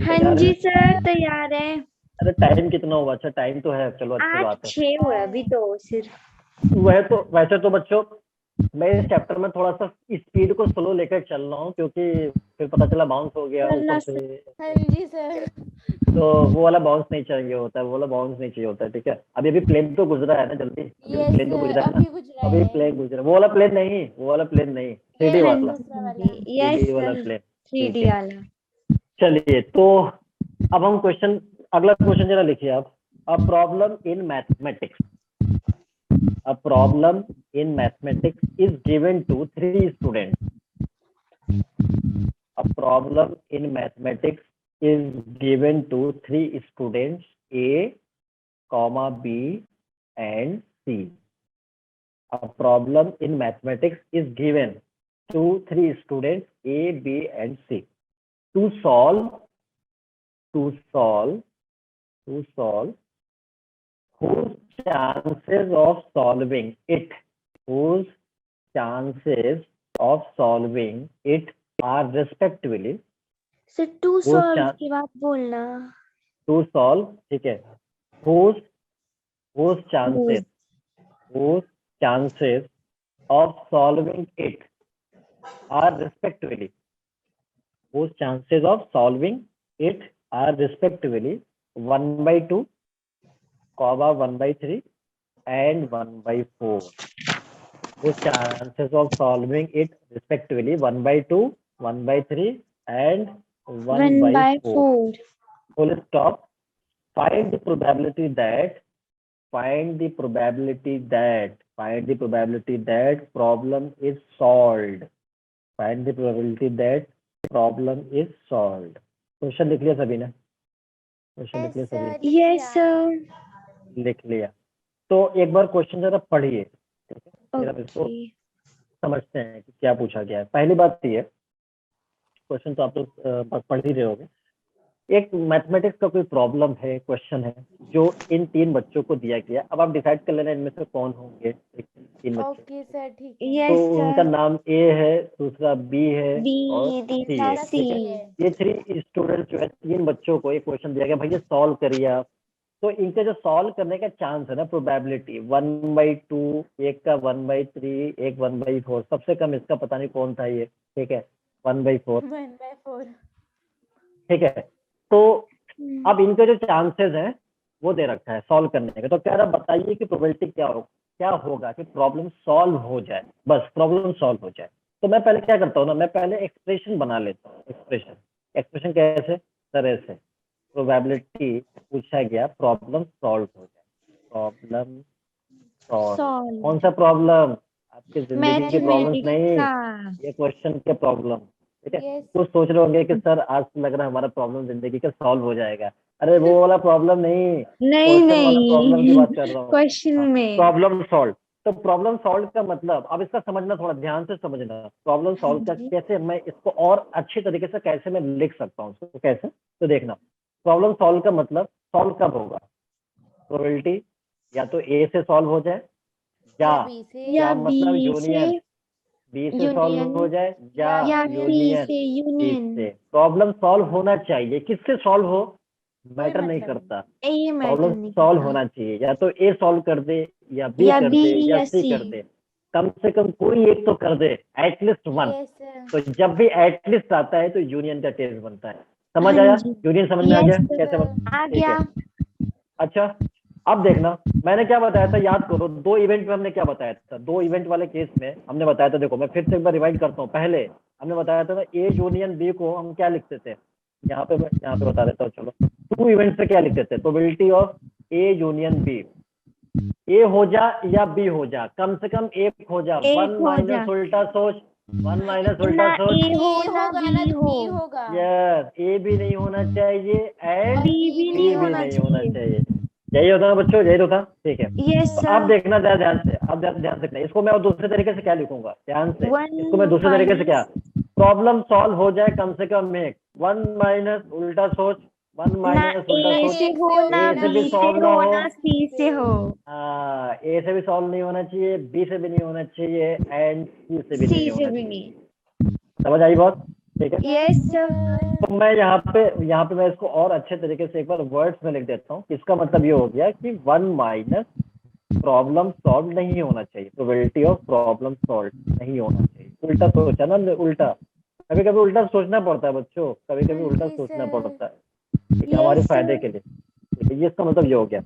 हाँ जी सर, तैयार है। अरे टाइम कितना हुआ? अच्छा टाइम तो है, चलो अच्छी बात है। 8-6 हुआ अभी तो सिर्फ। वैसे तो बच्चों मैं इस चैप्टर में थोड़ा सा स्पीड को स्लो लेकर चल रहा हूँ क्योंकि फिर पता चला बाउंस हो गया ऊपर से, हाँ जी सर। तो वो वाला बाउंस नहीं चाहिए होता है, वो वाला बाउंस नहीं चाहिए होता है, ठीक है। अभी प्लेन तो गुजरा है ना, जल्दी यस प्लेन तो सर, गुजरा है ना, अभी गुजरा अभी है। प्लेन गुजरा, वो वाला प्लेन नहीं, वो वाला प्लेन नहीं, 3D ये वाला, दूसरा वाला। यस 3D वाला सर, प्लेन, 3D ठीक है। वाला। चलिए, तो अब हम क्वेश्चन, अगला क्वेश्चन जरा लिखिए आप। A problem in mathematics, a problem in mathematics is given to 3 students. A problem in mathematics is given to 3 students, A, comma B and C. A problem in mathematics is given to 3 students, A, B and C. To solve whose chances of solving it, whose chances of solving it are respectively, sir to whose solve chan- की बात बोलना। to solve, ठीक है, whose chances of solving it are respectively, whose chances of solving it are respectively 1/2, comma 1/3 and 1/4. Whose chances of solving it respectively 1/2, 1/3 and 1/4. 1/4। Full stop. Find the probability that problem is solved. Find the probability that problem is solved. Question लिख लिया सभी ने? Question लिख लिया सभी? Yes sir. लिख लिया। तो एक बार क्वेश्चन जरा पढ़िए, ठीक है, फिर हम इसको ओके। समझते हैं कि क्या पूछा गया है। पहली बात ये, क्वेश्चन तो आप लोग पढ़ ही रहे होंगे। एक मैथमेटिक्स का कोई प्रॉब्लम है, क्वेश्चन है जो इन 3 बच्चों को दिया गया। अब आप डिसाइड कर लेना इनमें से कौन होंगे 3 बच्चे। ओके सर, ठीक है। यस तो उनका सर। नाम ए है, दूसरा बी है बी, और सी तीसरा है, सी। ठीक है। ये 3 स्टूडेंट जो है, 3 बच्चों को एक क्वेश्चन दिया गया, भैया सॉल्व करिए आप। तो इनके जो सॉल्व करने का चांस है ना, प्रोबेबिलिटी 1/2, एक का 1/3, एक 1/4, सबसे कम इसका पता नहीं कौन था ये, ठीक है, 1/4, 1/4। ठीक है। तो अब इनके जो चांसेस हैं वो दे रखा है सॉल्व करने का। तो कह रहा बताइए कि प्रोबेबिलिटी क्या होगा कि प्रॉब्लम सॉल्व हो जाए, बस प्रॉब्लम सॉल्व हो जाए। तो मैं पहले क्या करता हूँ ना, मैं पहले एक्सप्रेशन बना लेता हूँ। एक्सप्रेशन कैसे? तरह से प्रोबेबिलिटी पूछा गया, प्रॉब्लम सॉल्व हो जाए, प्रॉब्लम सॉल्व। कौन सा प्रॉब्लम? आपकी जिंदगी की प्रॉब्लम्स नहीं, ये क्वेश्चन के प्रॉब्लम, ठीक है। कुछ सोच रहे होंगे कि सर आज तो लग रहा है हमारा प्रॉब्लम जिंदगी का सॉल्व हो जाएगा। अरे वो वाला प्रॉब्लम नहीं, क्वेश्चन वाला प्रॉब्लम की बात कर रहा हूँ, क्वेश्चन में प्रॉब्लम सॉल्व। तो प्रॉब्लम सॉल्व का मतलब, अब इसका समझना, थोड़ा ध्यान से समझना। प्रॉब्लम सॉल्व का कैसे मैं इसको और अच्छे तरीके से कैसे मैं लिख सकता हूँ उसको, कैसे, तो देखना। प्रॉब्लम सॉल्व का मतलब सॉल्व कब होगा? प्रोबेबिलिटी या तो ए से सॉल्व हो जाए, या मतलब यूनियन बी से सॉल्व हो जाए, या यूनियन से। प्रॉब्लम सॉल्व होना चाहिए, किससे सॉल्व हो मैटर नहीं करता, प्रॉब्लम सॉल्व होना चाहिए। या तो ए सॉल्व कर दे, या बी कर दे, या सी कर दे, कम से कम कोई एक तो कर दे, एटलीस्ट वन। तो जब भी एटलीस्ट आता है तो यूनियन का केस बनता है। समझ आया? यूनियन समझ में आ गया कैसे आ गया। अच्छा, अब देखना मैंने क्या बताया था, याद करो। 2 इवेंट में हमने क्या बताया था? 2 इवेंट वाले केस में हमने बताया था, देखो मैं फिर से एक बार रिवाइंड करता हूँ। पहले हमने बताया था ए यूनियन बी को हम क्या लिखते थे, यहाँ पे बता देता हूँ। चलो 2 इवेंट से क्या लिखते थे? Probability of A union B, A हो जा या बी हो जा, कम से कम एक हो जा। एक 1 हो माइनस जा। उल्टा सोच, 1 माइनस उल्टा ना सोच। ए हो ए ना होगा ना बी तो हो। बी होगा यस, ए भी नहीं होना चाहिए एंड और बी बी भी भी नहीं बी भी होना नहीं होना चाहिए। चाहिए। यही होता है बच्चों, यही होता। ठीक है, यस तो आप सर। देखना ध्यान ध्यान से, आप ध्यान से देखना। इसको मैं और दूसरे तरीके से क्या लिखूंगा, ध्यान से। 1 इसको मैं दूसरे तरीके से क्या, माइनस प्रॉब्लम सॉल्व हो जाए कम से कम एक। 1 माइनस उल्टा सोच, 1 ना माइनस उल्टा ए सोच। से एक हो से ना ए से भी बी से सॉल्व ना हो हो, ना सी से हो। हाँ, ए से भी सॉल्व नहीं होना चाहिए, बी से भी नहीं होना चाहिए एंड सी से भी सी नहीं से होना भी चाहिए। नहीं। समझ आई बात? ठीक है, यस सर। तो मैं यहाँ पे मैं इसको और अच्छे तरीके से एक बार वर्ड्स में लिख देता हूँ। इसका मतलब ये हो गया कि 1 माइनस प्रॉब्लम सॉल्व नहीं होना चाहिए, प्रोबेबिलिटी ऑफ प्रॉब्लम सॉल्व नहीं होना चाहिए। उल्टा सोचा ना हमने, उल्टा कभी कभी उल्टा सोचना पड़ता है बच्चों, कभी कभी हाँ उल्टा जी सोचना सर। पड़ता है, ठीक है, हमारे यस फायदे सर। के लिए। ठीक है, ये इसका मतलब ये हो गया।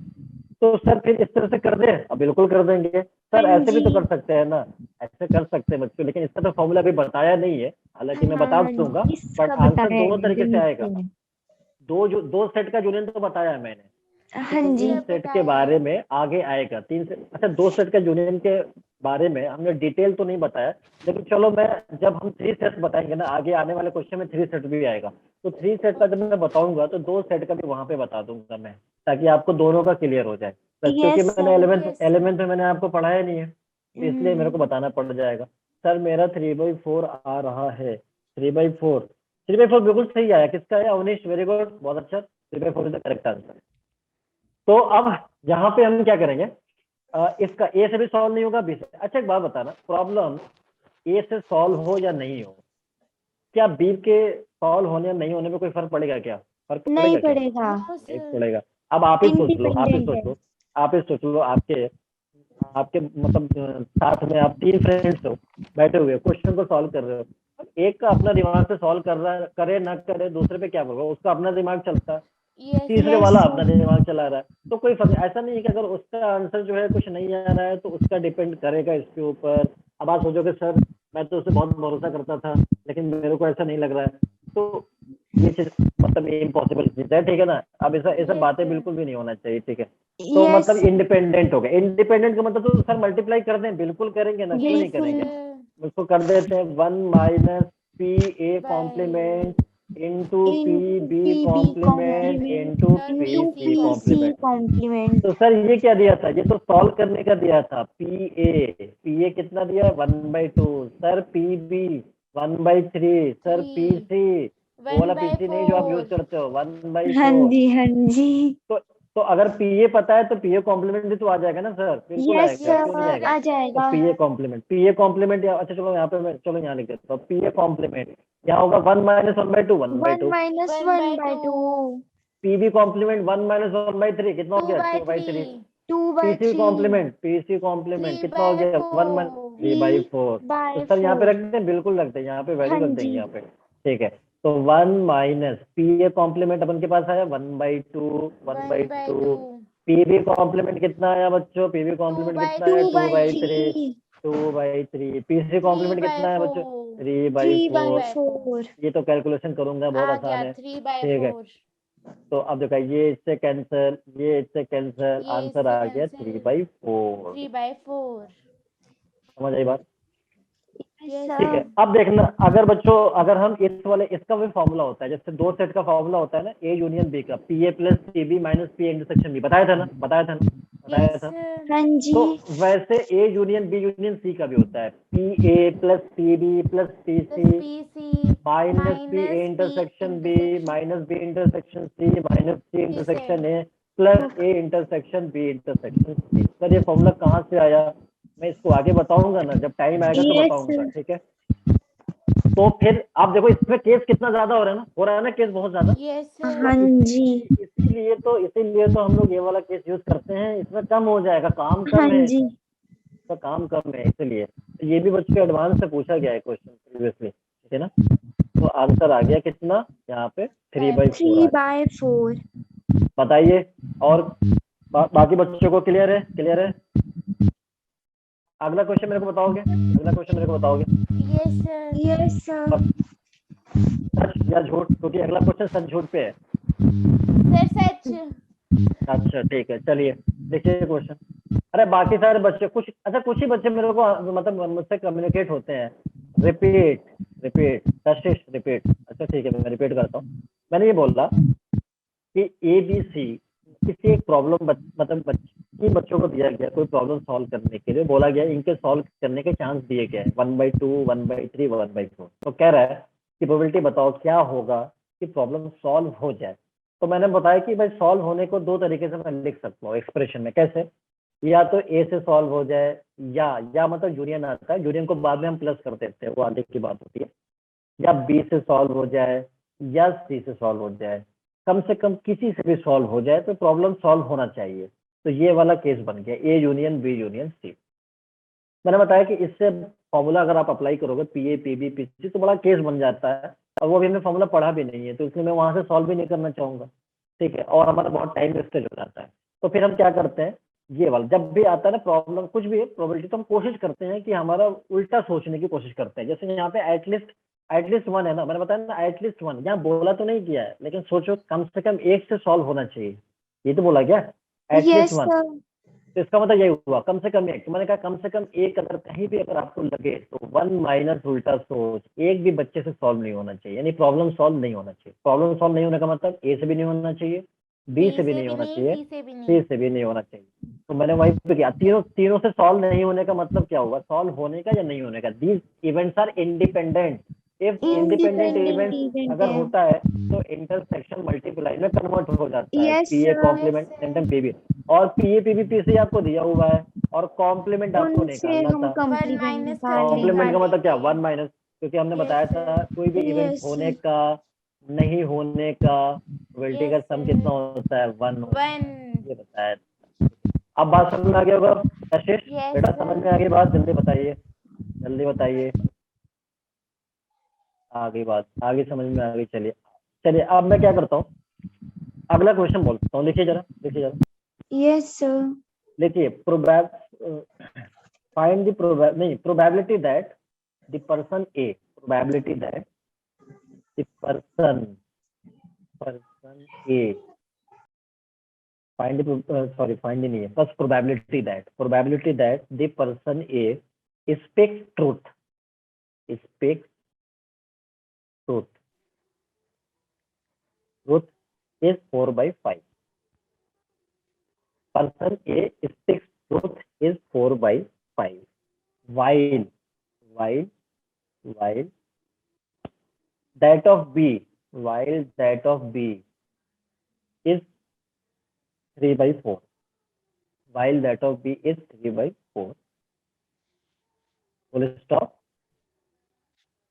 तो सर फिर इस तरह से कर दे? अब बिल्कुल कर देंगे सर, हाँ ऐसे भी तो जी। कर सकते हैं ना, ऐसे कर सकते हैं बच्चों, लेकिन इसका तो फॉर्मूला अभी बताया नहीं है, हालांकि मैं बता हाँ दूंगा, इसका बट आंसर बताया दोनों है तरीके से आएगा। बिल्कुल। दो सेट का यूनियन तो बताया है मैंने, हाँ तीन जी। सेट के बारे में आगे आएगा। तीन सेट, अच्छा, दो सेट का यूनियन के बारे में हमने डिटेल तो नहीं बताया, लेकिन चलो मैं जब हम 3 सेट बताएंगे ना, आगे आने वाले क्वेश्चन में 3 सेट भी आएगा, तो 3 सेट का जब मैं बताऊंगा तो 2 सेट का भी वहां पे बता दूंगा मैं, ताकि आपको दोनों का क्लियर हो जाए। बस क्योंकि यस मैंने सर। Yes, एलिमेंट में मैंने आपको पढ़ाया नहीं है, तो इसलिए मेरे को बताना पड़ जाएगा। सर मेरा 3/4 आ रहा है, 3/4, 3/4 बिल्कुल सही आया। किसका है? अवनीश, वेरी गुड, बहुत अच्छा, 3/4 इज द करेक्ट आंसर। तो अब यहाँ पे हम क्या करेंगे, इसका ए से भी सॉल्व नहीं होगा, बी से। अच्छा एक बात बताना, प्रॉब्लम ए से सॉल्व हो या नहीं हो, क्या बी के सॉल्व होने या नहीं होने में कोई फर्क पड़ेगा क्या? फर्क नहीं पड़ेगा क्या? पड़ेगा। no नहीं sir. पड़ेगा। अब आप ही सोच लो, आप ही इंडिपेंडेंट सोच है। लो, आप ही सोच लो, आपके आपके मतलब साथ में आप 3 फ्रेंड्स हो, बैठे हुए क्वेश्चन को सॉल्व कर रहे हो। अब एक का अपना दिमाग से सॉल्व कर रहा है, करे ना करे दूसरे पे क्या होगा, उसका अपना दिमाग चलता है, Yes, तीसरे यस वाला सर। अपना दिमाग चला रहा है, तो कोई फर्क नहीं। ऐसा नहीं है कि अगर उसका आंसर जो है कुछ नहीं आ रहा है तो उसका डिपेंड करेगा इसके ऊपर। अब आप सोचोगे सर मैं तो उसे बहुत भरोसा करता था, लेकिन मेरे को ऐसा नहीं लग रहा है, तो ये चीज मतलब इम्पॉसिबल चीज है, ठीक है ना। अब ऐसा ऐसा Yes, बातें sir. बिल्कुल भी नहीं होना चाहिए, ठीक है। तो यस मतलब इंडिपेंडेंट हो गए। इंडिपेंडेंट का मतलब तो सर मल्टीप्लाई कर दें, बिल्कुल करेंगे ना, क्यों नहीं बिल्कुल। करेंगे। उसको कर देते हैं 1 minus P A By complement into P into B P B complement into complement P into C P C complement. Complement. तो सर ये क्या दिया था, ये तो सॉल्व करने का दिया था। पी ए कितना दिया? 1/2। Sir P B 1/3। Sir P 3, C, वो वाला 1 पी by सी नहीं जो आप यूज 4. करते हो, हाँ 1/4। जी हाँ जी। तो अगर पी ए पता है तो पी ए कॉम्प्लीमेंट भी तो आ जाएगा ना सर, बिल्कुल यस आएगा, Yes, क्यों नहीं सर आएगा। आ sir. तो जाएगा। पी ए कॉम्प्लीमेंट अच्छा चलो यहाँ पे मैं, चलो यहाँ लिख देता हूँ, पी ए कॉम्प्लीमेंट यहाँ होगा 1 minus 1/2, 1 1/2। Minus 1 1 by by 2. 2। P B complement 1 minus 1/3 कितना हो 2 गया? by 2/3। 3. 2 P by C 3। Complement 3 कितना हो by गया? 4. 3/4। 3 तो बाई सर यहाँ पे 4। रख दें, बिल्कुल रख दें, यहाँ पे वैल्यू हाँ रख देंगे जी। यहाँ पे, ठीक है। तो 1 माइनस पी ए कॉम्प्लीमेंट अपन के पास आया 1/2, 1 by 1/2। 2. पी बी कॉम्प्लीमेंट कितना आया बच्चों? पी बी 2 कॉम्प्लीमेंट by कितना 2 आया? 3. By 2/3। 3। 2/3। P C 3 complement by कितना है बच्चों? 4. 3 बाई 3/4। 4। ये तो कैलकुलेशन करूंगा, बहुत आ आसान गया है, 3 by ठीक है। 4. तो अब देखा, ये इससे कैंसिल, ये इससे कैंसिल, ये आंसर इससे आ गया cancel. 3/4। 3 by 4. समझ आई बात? Yes, ठीक है। sir. अब देखना, अगर बच्चों अगर हम इस वाले, इसका भी फॉर्मूला होता है, जैसे 2 सेट का फॉर्मूला होता है ना, ए यूनियन बी का, P A plus P B minus P intersection B, बताया था ना, बताया Yes, था। sir. हाँ जी। तो वैसे A union B union C का भी होता है, P A plus P B plus P Plus C PC minus P minus A P intersection B intersection minus B intersection C minus C C intersection set. A plus A intersection B intersection C. Sir ये formula कहाँ से आया? मैं इसको आगे बताऊंगा ना, जब टाइम आएगा तो यस बताऊंगा, सर। ठीक है। तो फिर आप देखो इसमें केस कितना ज्यादा हो रहा है ना, केस बहुत ज्यादा। Yes, sir. हाँ जी। इसीलिए तो हम लोग ये वाला केस यूज करते हैं, इसमें कम हो जाएगा, काम हाँ कम है, जी। इसका काम कम है, इसलिए तो ये भी बच्चों के एडवांस से पूछा गया है क्वेश्चन प्रीवियसली, ठीक है ना। तो आंसर आ गया कितना यहाँ पे? 3/4 3 बाई 4। बताइए। और बाकी बच्चों को क्लियर है? क्लियर है? अगला क्वेश्चन मेरे को बताओगे? अगला क्वेश्चन मेरे को बताओगे Yes, sir. Yes sir. सच या झूठ? क्योंकि अगला क्वेश्चन सच झूठ पे है। Sir, सच. अच्छा ठीक है, चलिए देखिए क्वेश्चन। अरे बाकी सारे बच्चे कुछ, अच्छा कुछ ही बच्चे मेरे को मतलब मुझसे कम्युनिकेट होते हैं। रिपीट रिपीट कशिश रिपीट। अच्छा ठीक है, मैं रिपीट करता हूँ। मैंने ये बोला कि ABC किसी एक प्रॉब्लम मतलब बच्चों को दिया गया कोई प्रॉब्लम सॉल्व करने के लिए, बोला गया इनके सॉल्व करने के चांस दिए गए हैं 1/2, 1/3, 1/4। तो कह रहा है कि प्रोबेबिलिटी बताओ क्या होगा कि प्रॉब्लम सॉल्व हो जाए। तो मैंने बताया कि भाई सॉल्व होने को दो तरीके से मैं लिख सकता हूँ एक्सप्रेशन में। कैसे? या तो ए से सॉल्व हो जाए, या मतलब यूनियन आता है, यूनियन को बाद में हम प्लस कर देते हैं, वो आगे की बात होती है। या बी से सॉल्व हो जाए या सी से सॉल्व हो जाए, कम से कम किसी से भी सॉल्व हो जाए तो प्रॉब्लम सॉल्व होना चाहिए। तो ये वाला केस बन गया A union B union C. मैंने बताया कि इससे फॉर्मूला अगर आप अप्लाई करोगे पीए पीबी पीसी तो बड़ा केस बन जाता है, और वो अभी हमने फॉर्मूला पढ़ा भी नहीं है, तो इसलिए मैं वहां से सॉल्व भी नहीं करना चाहूंगा। ठीक है, और हमारा बहुत टाइम वेस्टेज हो जाता है। तो फिर हम क्या करते हैं, ये वाला जब भी आता है ना प्रॉब्लम कुछ भी है प्रोबेबिलिटी, तो हम कोशिश करते हैं कि हमारा उल्टा सोचने की कोशिश करते हैं। जैसे यहाँ पे एटलीस्ट वन है ना, मैंने बताया ना एटलीस्ट वन, यहाँ बोला तो नहीं किया है लेकिन सोचो कम से कम एक से सॉल्व होना चाहिए, ये तो बोला गया एटलीस्ट यस वन। सर। तो इसका मतलब यही हुआ कम से कम एक। तो मैंने कहा कम से कम एक अगर कहीं भी अगर आपको लगे तो 1 माइनस उल्टा सोच एक भी बच्चे से सॉल्व नहीं होना चाहिए, यानी प्रॉब्लम सॉल्व नहीं होना चाहिए। प्रॉब्लम सॉल्व नहीं होने का मतलब ए से भी नहीं होना चाहिए, बी से भी नहीं होना चाहिए, सी से भी सी नहीं। से भी नहीं होना चाहिए। तो मैंने वही पे किया, तीनों से सॉल्व नहीं होने का मतलब क्या हुआ, सॉल्व होने का या नहीं होने का। These events are independent. If independent independent event event अगर है। होता है तो इंटरसेक्शन मल्टीप्लाई में कन्वर्ट हो जाता है, yes PA sir. Complement PB. और पीए पीबी पीसी आपको दिया हुआ है और कॉम्प्लीमेंट आपको उनसे निकालना हम था। कंप्लीमेंट निकाल कॉम्प्लीमेंट का लेंगे। मतलब क्या, 1 माइनस, क्योंकि हमने बताया था कोई भी इवेंट यस होने का नहीं होने का प्रोबेबिलिटी का सम कितना होता है, 1 होता है, 1। ये बताया था। अब बात समझ में आ गया होगा कशिश? यस बेटा समझ में आ गई बात? जल्दी बताइए, जल्दी बताइए। आ गई बात, आगे समझ में आ गई। चलिए चलिए अब मैं क्या करता हूँ, अगला क्वेश्चन बोलता हूँ। लिखिए जरा, लिखिए जरा, यस सर। लिखिए। Find the probability that the person A, probability that the person A, find नहीं है, बस probability that the person A speaks truth, speaks truth, truth is 4/5। person A speaks truth is 4/5, while while that of B is 3/4, while that of B is 3/4. Full stop.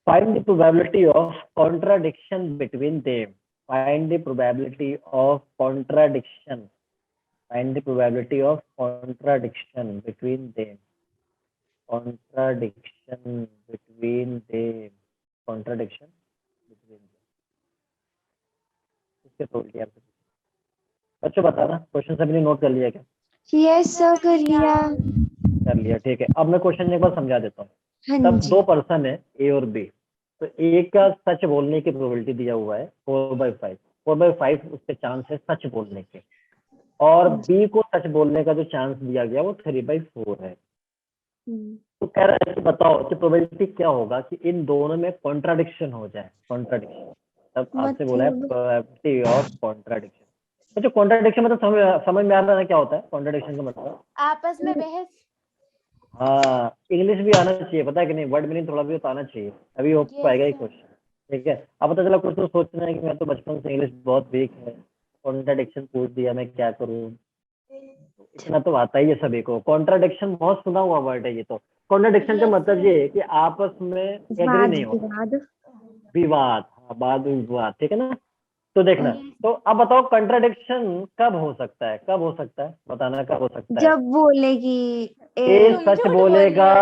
Find the probability of contradiction between them. Find the probability of contradiction. Find the probability of contradiction between them. Contradiction between them. Contradiction between them. इसके probability आप बच्चों बताना। Question सभी ने note कर लिया क्या? Yes sir कर लिया। कर लिया, ठीक है। अब मैं क्वेश्चन एक बार समझा देता हूँ। हाँ तब जी। दो पर्सन है ए और बी, तो ए का सच बोलने की प्रोबेबिलिटी दिया हुआ है 4/5। 4/5 उसके चांस है सच बोलने के, और बी को सच बोलने का जो चांस दिया गया वो 3/4 है। तो कह रहा है कि बताओ कि प्रोबेबिलिटी क्या होगा कि इन दोनों में कॉन्ट्राडिक्शन हो जाए। कॉन्ट्राडिक्शन तब आपसे बोला है प्रोबेबिलिटी ऑफ कॉन्ट्राडिक्शन। तो कॉन्ट्राडिक्शन मतलब समझ में आ रहा है क्या होता है कॉन्ट्राडिक्शन का मतलब? आपस में बहस। हाँ, इंग्लिश भी आना चाहिए, पता है कि नहीं, वर्ड मीनिंग थोड़ा भी तो आना चाहिए, अभी हो पाएगा ये क्वेश्चन। ठीक है, अब पता चला कुछ तो सोचना है कि मैं तो बचपन से इंग्लिश बहुत वीक है, कॉन्ट्राडिक्शन पूछ दिया मैं क्या करूँ। इतना तो आता ही है सभी को, कॉन्ट्राडिक्शन बहुत सुना हुआ वर्ड है ये तो। कॉन्ट्राडिक्शन का मतलब ये है कि आपस में एग्री नहीं होना, विवाद, हाँ वाद विवाद, ठीक है ना। तो देखना, तो अब बताओ कॉन्ट्राडिक्शन कब हो सकता है, कब हो सकता है, बताना कब हो सकता है। जब बोलेगी ए सच बोलेगा,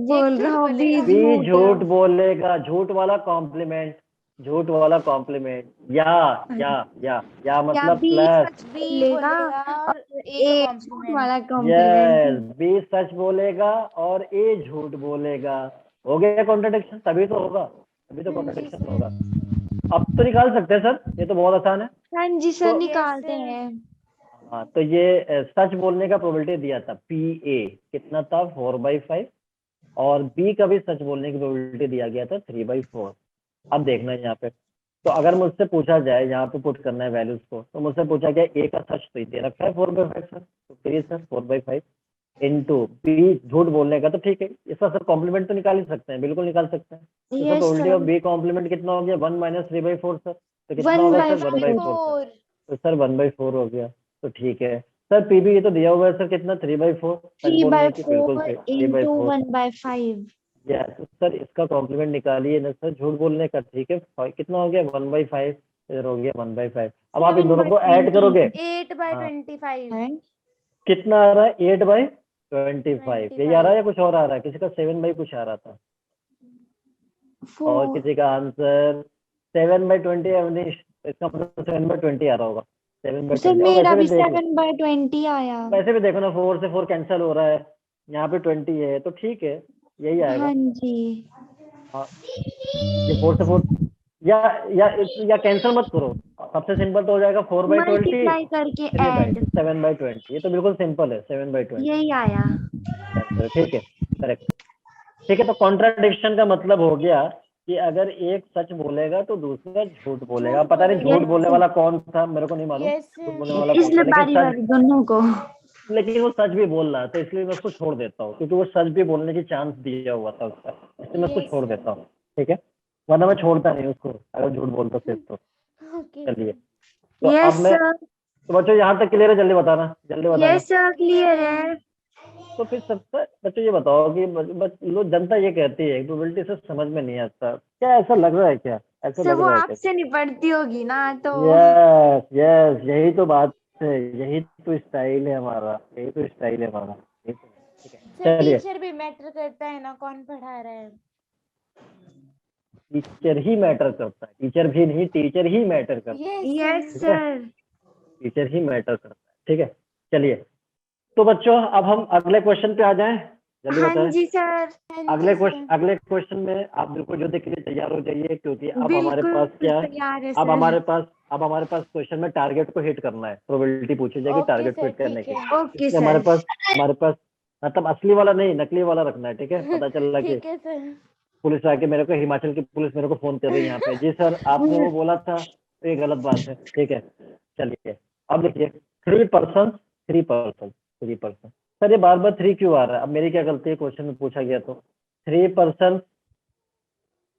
बोल रहा हूँ बी झूठ बोलेगा, झूठ वाला कॉम्प्लीमेंट, झूठ वाला कॉम्प्लीमेंट, या मतलब प्लस, बोलेगा और ए झूठ वाला यस, कॉम्प्लीमेंट। बी सच बोलेगा और ए झूठ बोलेगा। हो गया कॉन्ट्राडिक्शन, तभी तो होगा, तभी तो कॉन्ट्राडिक्शन होगा। अब तो निकाल सकते हैं सर, ये तो बहुत आसान है। हाँ जी सर तो निकालते हैं। हाँ, तो ये सच बोलने का प्रोबेबिलिटी दिया था PA कितना था 4/5 और B का भी सच बोलने की प्रोबेबिलिटी दिया गया था 3/4। अब देखना है यहाँ पे, तो अगर मुझसे पूछा जाए यहाँ पे पुट करना है वैल्यूज को, तो मुझसे पूछा गया A का सच तो दे रखा है 4/5 सर, तो फिर सर 4/5 इंटू B झूठ बोलने का, तो ठीक है इसका सर कॉम्प्लीमेंट तो निकाल ही सकते हैं, बिल्कुल निकाल सकते हैं। तो sir yes probability of sir, B complement कितना हो गया 1 - 3/4 सर, तो कितना 1 होगा by सर 1/4 सर, 4 तो सर 1/4 हो गया। तो ठीक है सर PB ये तो दिया हुआ है सर कितना 3/4 सच बोलने की, बिल्कुल 3/4 सही into 3/4। 1/5। या तो सर इसका कॉम्प्लीमेंट निकालिए ना सर झूठ बोलने का, ठीक है कितना हो गया 1/5, इधर हो गया 1/5। अब आप इन दोनों को ऐड करोगे 8/25 है कितना आ रहा है 8/25, यही आ रहा है या कुछ और आ रहा है, किसी का 7 कुछ आ रहा था और 4। किसी का आंसर 7/20 अवनीश, इसका मतलब 7/20 आ रहा होगा सर 7/20। और मेरा वैसे भी भी देख लो, 7/20 आया। वैसे भी देखो ना 4 से 4 कैंसिल हो रहा है, यहाँ पे 20 है तो ठीक है यही आएगा। हाँ जी, हाँ ये 4 से 4 या या या कैंसिल मत करो, सबसे सिंपल तो हो जाएगा 4/20 मल्टीप्लाई करके 3 बाई ऐड, 7/20, ये तो बिल्कुल सिंपल है 7/20 यही आया। आंसर, ठीक है करेक्ट। ठीक है तो कॉन्ट्राडिक्शन का मतलब हो गया कि अगर एक सच बोलेगा तो दूसरा झूठ बोलेगा। पता नहीं झूठ Yes, बोलने वाला कौन था, मेरे को नहीं मालूम यस झूठ बोलने वाला कौन था, इसलिए बारी बारी दोनों को। लेकिन वो सच भी बोल रहा था इसलिए मैं उसको छोड़ देता हूँ, क्योंकि वो सच भी बोलने की चांस दिया हुआ था उसका, इसलिए मैं उसको छोड़ देता हूँ। ठीक है वरना मैं छोड़ता नहीं उसको अगर झूठ बोलता सिर्फ तो। ओके चलिए तो अब यस मैं, सर, तो बच्चों यहाँ तक क्लियर है, जल्दी बताना जल्दी बताना। यस सर, क्लियर है। तो फिर सबसे बच्चों ये बताओ कि लोग जनता ये कहती है प्रोबेबिलिटी से समझ में नहीं आता, क्या ऐसा लग रहा है, क्या ऐसा सर लग वो रहा है क्या? आपसे निपटती होगी ना तो। यस यस यही तो बात है, यही तो स्टाइल है हमारा, यही तो स्टाइल है हमारा, यही तो ठीक है। सर चलिए टीचर भी मैटर करता है ना, कौन पढ़ा रहा है। टीचर ही मैटर करता है, टीचर भी नहीं टीचर ही मैटर करता है, यस ठीक है सर। टीचर ही मैटर करता है। ठीक है चलिए तो बच्चों अब हम अगले क्वेश्चन पे आ जाएं, जल्दी हाँ बताएं। जी सर, अगले क्वेश्चन में आप बिल्कुल जो देख के लिए तैयार हो जाइए, क्योंकि अब हमारे बिल्कुल पास क्या है, तैयार है अब सर। हमारे पास क्वेश्चन में टारगेट को हिट करना है, प्रोबेबिलिटी पूछी जाएगी ओके टारगेट को सर हिट करने ठीक की, है। ओके इसलिए सर। हमारे पास मतलब असली वाला नहीं नकली वाला रखना है। ठीक है पता चल रहा कि ठीक है सर। पुलिस आके मेरे को, हिमाचल की पुलिस मेरे को फोन कर रही है यहाँ पे, जी सर आपने वो बोला था तो ये गलत बात है। ठीक है चलिए अब देखिए 3 पर्सन 3 पर्सन सर, ये बार बार 3 क्यों आ रहा है? अब मेरी क्या गलती है, क्वेश्चन में पूछा गया तो 3 person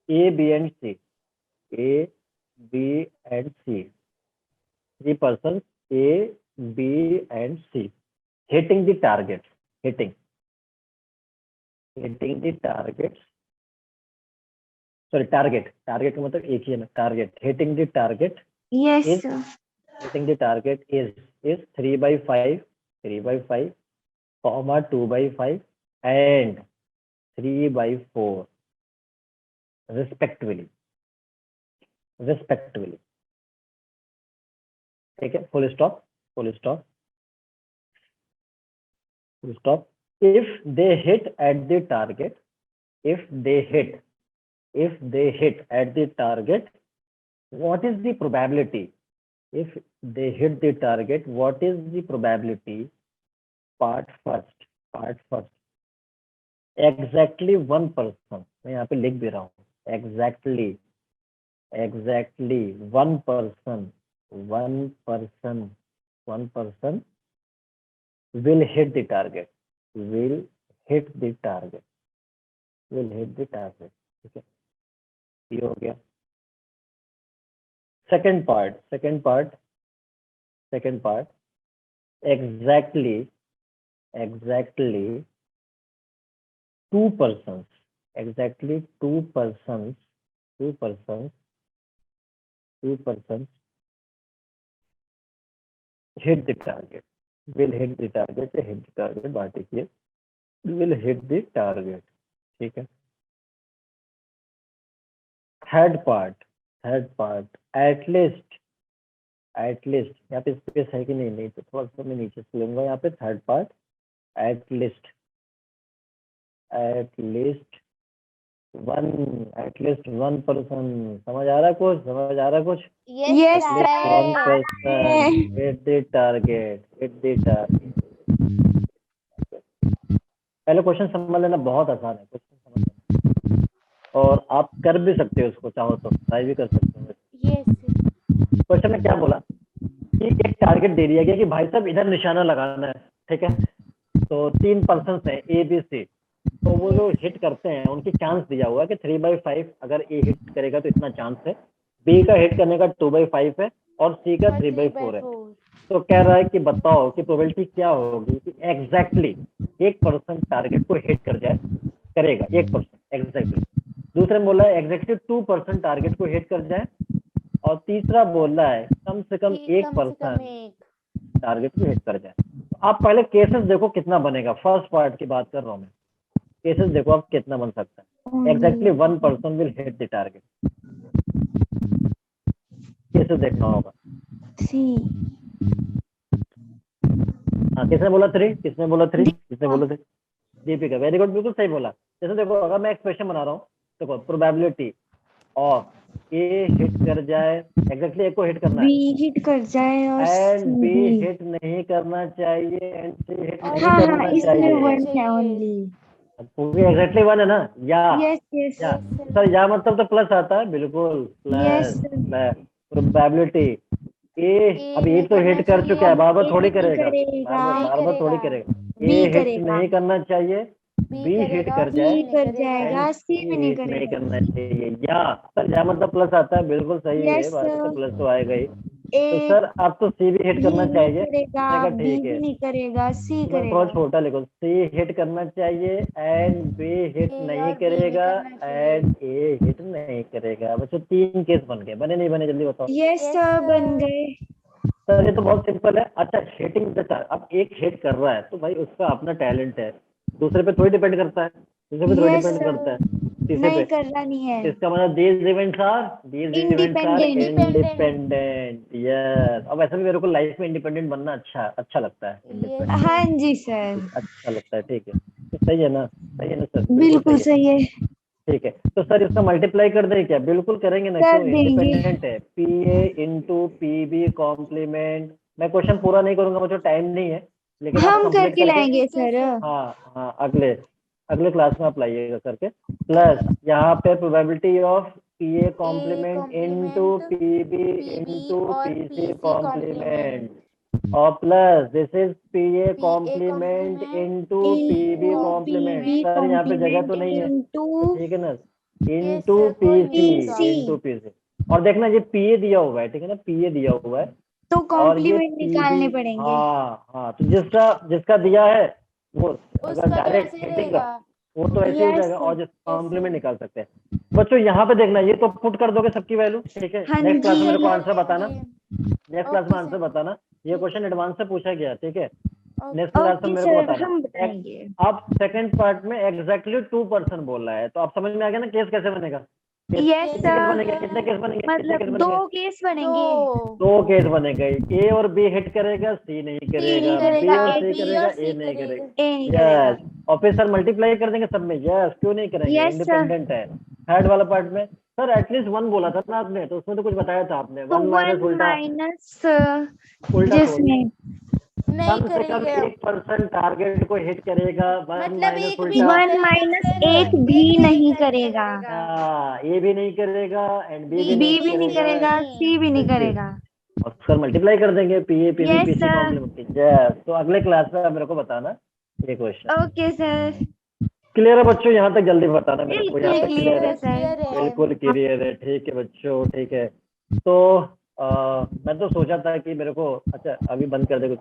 A B and C, A B and C, 3 persons A B and C hitting the target, hitting the target, sorry target का मतलब एक ही है ना, target hitting the target yes is sir. 3/5 comma 2/5 and 3/4 respectively। ठीक है full stop if they hit at the target, if they hit at the target, what is the probability? If they hit the target, what is the probability? Part first exactly 1 person, मैं यहाँ पे लिख भी रहा हूँ exactly 1 person will hit the target, ठीक है ये हो गया। Second part exactly 2 persons, hit the target, will hit the target बात एक ही है, will hit the target। ठीक है थर्ड पार्ट at least यहाँ पे स्पेस है कि नहीं तो थोड़ा सा मैं नीचे से लूंगा यहाँ पे। Third part at least one, at least 1%। समझ आ रहा है कुछ, समझ आ रहा है कुछ? Yes, sir. sir. 1% hit the target, hit the target। पहले क्वेश्चन समझ लेना, बहुत आसान है क्वेश्चन समझ लेना, और आप कर भी सकते हो उसको, चाहो तो ट्राई भी कर सकते हो। Yes, sir. क्वेश्चन में क्या बोला कि एक टारगेट दे दिया गया कि भाई साहब इधर निशाना लगाना है, ठीक है? तो 3 पर्सन है ए बी सी, तो वो जो हिट करते हैं उनकी चांस दिया हुआ है कि 3/5, अगर ए हिट करेगा तो इतना चांस है, बी का हिट करने का 2/5 है, और सी का 3/4 है। 3/4. तो कह रहा है कि बताओ कि प्रोबेबिलिटी क्या होगी कि एग्जैक्टली 1% टारगेट को हिट कर जाए, करेगा 1% एग्जैक्टली। दूसरे में बोला है एग्जैक्टली 2% टारगेट को हिट कर जाए, और तीसरा बोल रहा है कम से कम कि कम से कम 1% एक. टारगेट को हिट कर जाए। तो आप पहले केसेस देखो कितना बनेगा, फर्स्ट पार्ट की बात कर रहा हूँ मैं, केसेस देखो आप कितना बन सकता है। Exactly 1% will hit the target, cases देखना होगा। C. हाँ, किसने बोला 3? किसने बोला 3? किसने बोला 3? दीपिका, वेरी गुड, बिल्कुल सही बोला। जैसे देखो, अगर मैं एक्सप्रेशन बना रहा हूँ, देखो प्रोबेबिलिटी ऑफ ए हिट कर जाए, एग्जैक्टली ए को हिट करना B है, हिट कर जाए और एंड C बी भी। हिट नहीं करना चाहिए, एंड सी हिट और नहीं हाँ हाँ, करना इसमें चाहिए। 1 है चाहिए। only. क्योंकि एग्जैक्टली 1 है ना, या Yes, yes. या Yes, sir. सर, या मतलब तो प्लस आता है, बिल्कुल Yes, plus. sir. Probability A, A अब ए नहीं तो करना हिट कर चुका है, चाहिए, बार बार A थोड़ी नहीं करेगा, करेगा, बार बार थोड़ी करेगा। करेगा। B ए हिट करेगा, नहीं करना चाहिए, बी बी हिट करेगा, कर सी जाए, C नहीं कर करेगा। जाएगा, एंड C भी नहीं हिट नहीं करेगा। करना चाहिए। या सर, या मतलब प्लस आता है, बिल्कुल सही है, Yes, बात तो sir. प्लस तो आएगा ही। तो A सर आप तो सी भी हिट B करना नहीं चाहिए, करेगा, मैंने कहा B ठीक भी है, नहीं करेगा, C तो मैं थोड़ा करेगा। छोटा लिखो, सी हिट करना चाहिए, एंड बी हिट ए नहीं और बी नहीं करेगा, करना चाहिए। एंड ए हिट नहीं करेगा। बच्चों 3 केस बन गए, बने नहीं बने, जल्दी बताओ। Yes, Yes, sir, बन sir. गए। सर ये तो बहुत सिंपल है। अच्छा, हिटिंग द टारगेट, अब एक हिट कर रहा है तो भाई उसका अपना टैलेंट है, दूसरे पे थोड़ी डिपेंड करता है, दूसरे पे थोड़ी Yes, डिपेंड sir. करता है, तीसरे नहीं पे। करना नहीं है। इसका मतलब these events are Independent. independent। Yes, अब वैसे भी मेरे को लाइफ में इंडिपेंडेंट बनना अच्छा लगता है, Yes, इंडिपेंडेंट हाँ sir. जी सर, अच्छा लगता है, ठीक है। तो सही है ना, सही है ना सर, बिल्कुल बिल्कुल सही है। सही है। ठीक है, तो सर इसका मल्टीप्लाई कर दें क्या? बिल्कुल करेंगे ना, कर क्यों? देंगे। इंडिपेंडेंट है, पीए इंटू पीबी कॉम्प्लीमेंट। मैं क्वेश्चन पूरा नहीं करूंगा, मुझे टाइम नहीं है, लेकिन आप हम कंप्लीट करके करके, लाएंगे ठीक है सर। सर। हाँ हाँ, अगले अगले क्लास में आप लाइएगा करके। प्लस यहाँ पे probability of PA complement into PB PB into और पीसी पीसी कॉम्प्लीमेंट, कॉम्प्लीमेंट। और plus this is PA PA complement complement into PB into complement. PB sir यहाँ पे जगह तो कॉम्प्लीमेंट नहीं है, इनटू ठीक है ना? Yes, इनटू sir, कोई नहीं पीसी, होगा। Into PC. और देखना ये पीए दिया हुआ है, ठीक है ना, पीए दिया हुआ है, तो और ये कॉम्प्लीमेंट निकालने पीबी। पड़ेंगे। हाँ हाँ, तो जिसका जिसका दिया है वो, अगर उसका तो डायरेक्ट ऐसे ही हिटिंग का, रहेगा। वो तो ऐसे ही हो यस जाएगा, और जिसका कॉम्प्लीमेंट sir. निकाल सकते हैं। बच्चों यहाँ पे देखना, ये तो पुट कर दोगे सबकी वैल्यू, ठीक है? हाँ नेक्स्ट क्लास जी में मेरे को कर आंसर बताना, लेंगे। नेक्स्ट क्लास में ओके आंसर सर। बताना। ये क्वेश्चन एडवांस से पूछा गया, ठीक है? ओके। नेक्स्ट क्लास में ओके मेरे को सर, बताना। हम बताएंगे। आप सेकंड पार्ट में एग्जैक्टली 2% बोल रहा है, तो आप समझ में आ गया ना केस कैसे बनेगा? यस कितने केस सर, बनेंगे, कितने केस बनेंगे, कितने मतलब केस 2 बनेंगे? केस बनेंगे। दो। 2 केस बनेंगे, ए और बी हिट करेगा, सी नहीं सी करेगा, नहीं बी करेगा, और सी बी करेगा, और ए सी नहीं करेगा। करेगा। ए नहीं करेगा। यस, और फिर सर मल्टीप्लाई कर देंगे सब में। यस, क्यों नहीं करेंगे, यस सर। इंडिपेंडेंट है। थर्ड वाला पार्ट में सर एटलीस्ट 1 बोला था ना आपने, तो उसमें तो कुछ बताया था आपने, तो 1 माइनस 1 उल्टा, माइनस उल्टा छोड़, जिसमें नहीं कम से कम करेगा, 1% टारगेट को हिट करेगा, 1 मतलब माइनस एक भी उल्टा। नहीं 1 करेगा माइनस सर, 1 एक भी भी नहीं नहीं करेगा, करेगा। ए भी नहीं करेगा, एंड बी भी बी नहीं बी भी नहीं करेगा, करेगा, सी भी नहीं करेगा। और सर मल्टीप्लाई कर देंगे, PA PB yes PC sir. Complement. Yes, तो अगले क्लास में आप मेरे को बताना ये क्वेश्चन। ओके सर, क्लियर है बच्चों? यहाँ तक जल्दी बताना मेरे को, यहाँ बिल्कुल तक क्लियर क्लियर है है? सर। क्लियर है। बिल्कुल क्लियर है, ठीक है बच्चों, ठीक है। तो मैं तो सोचा था कि मेरे को, अच्छा अभी बंद कर दे कुछ।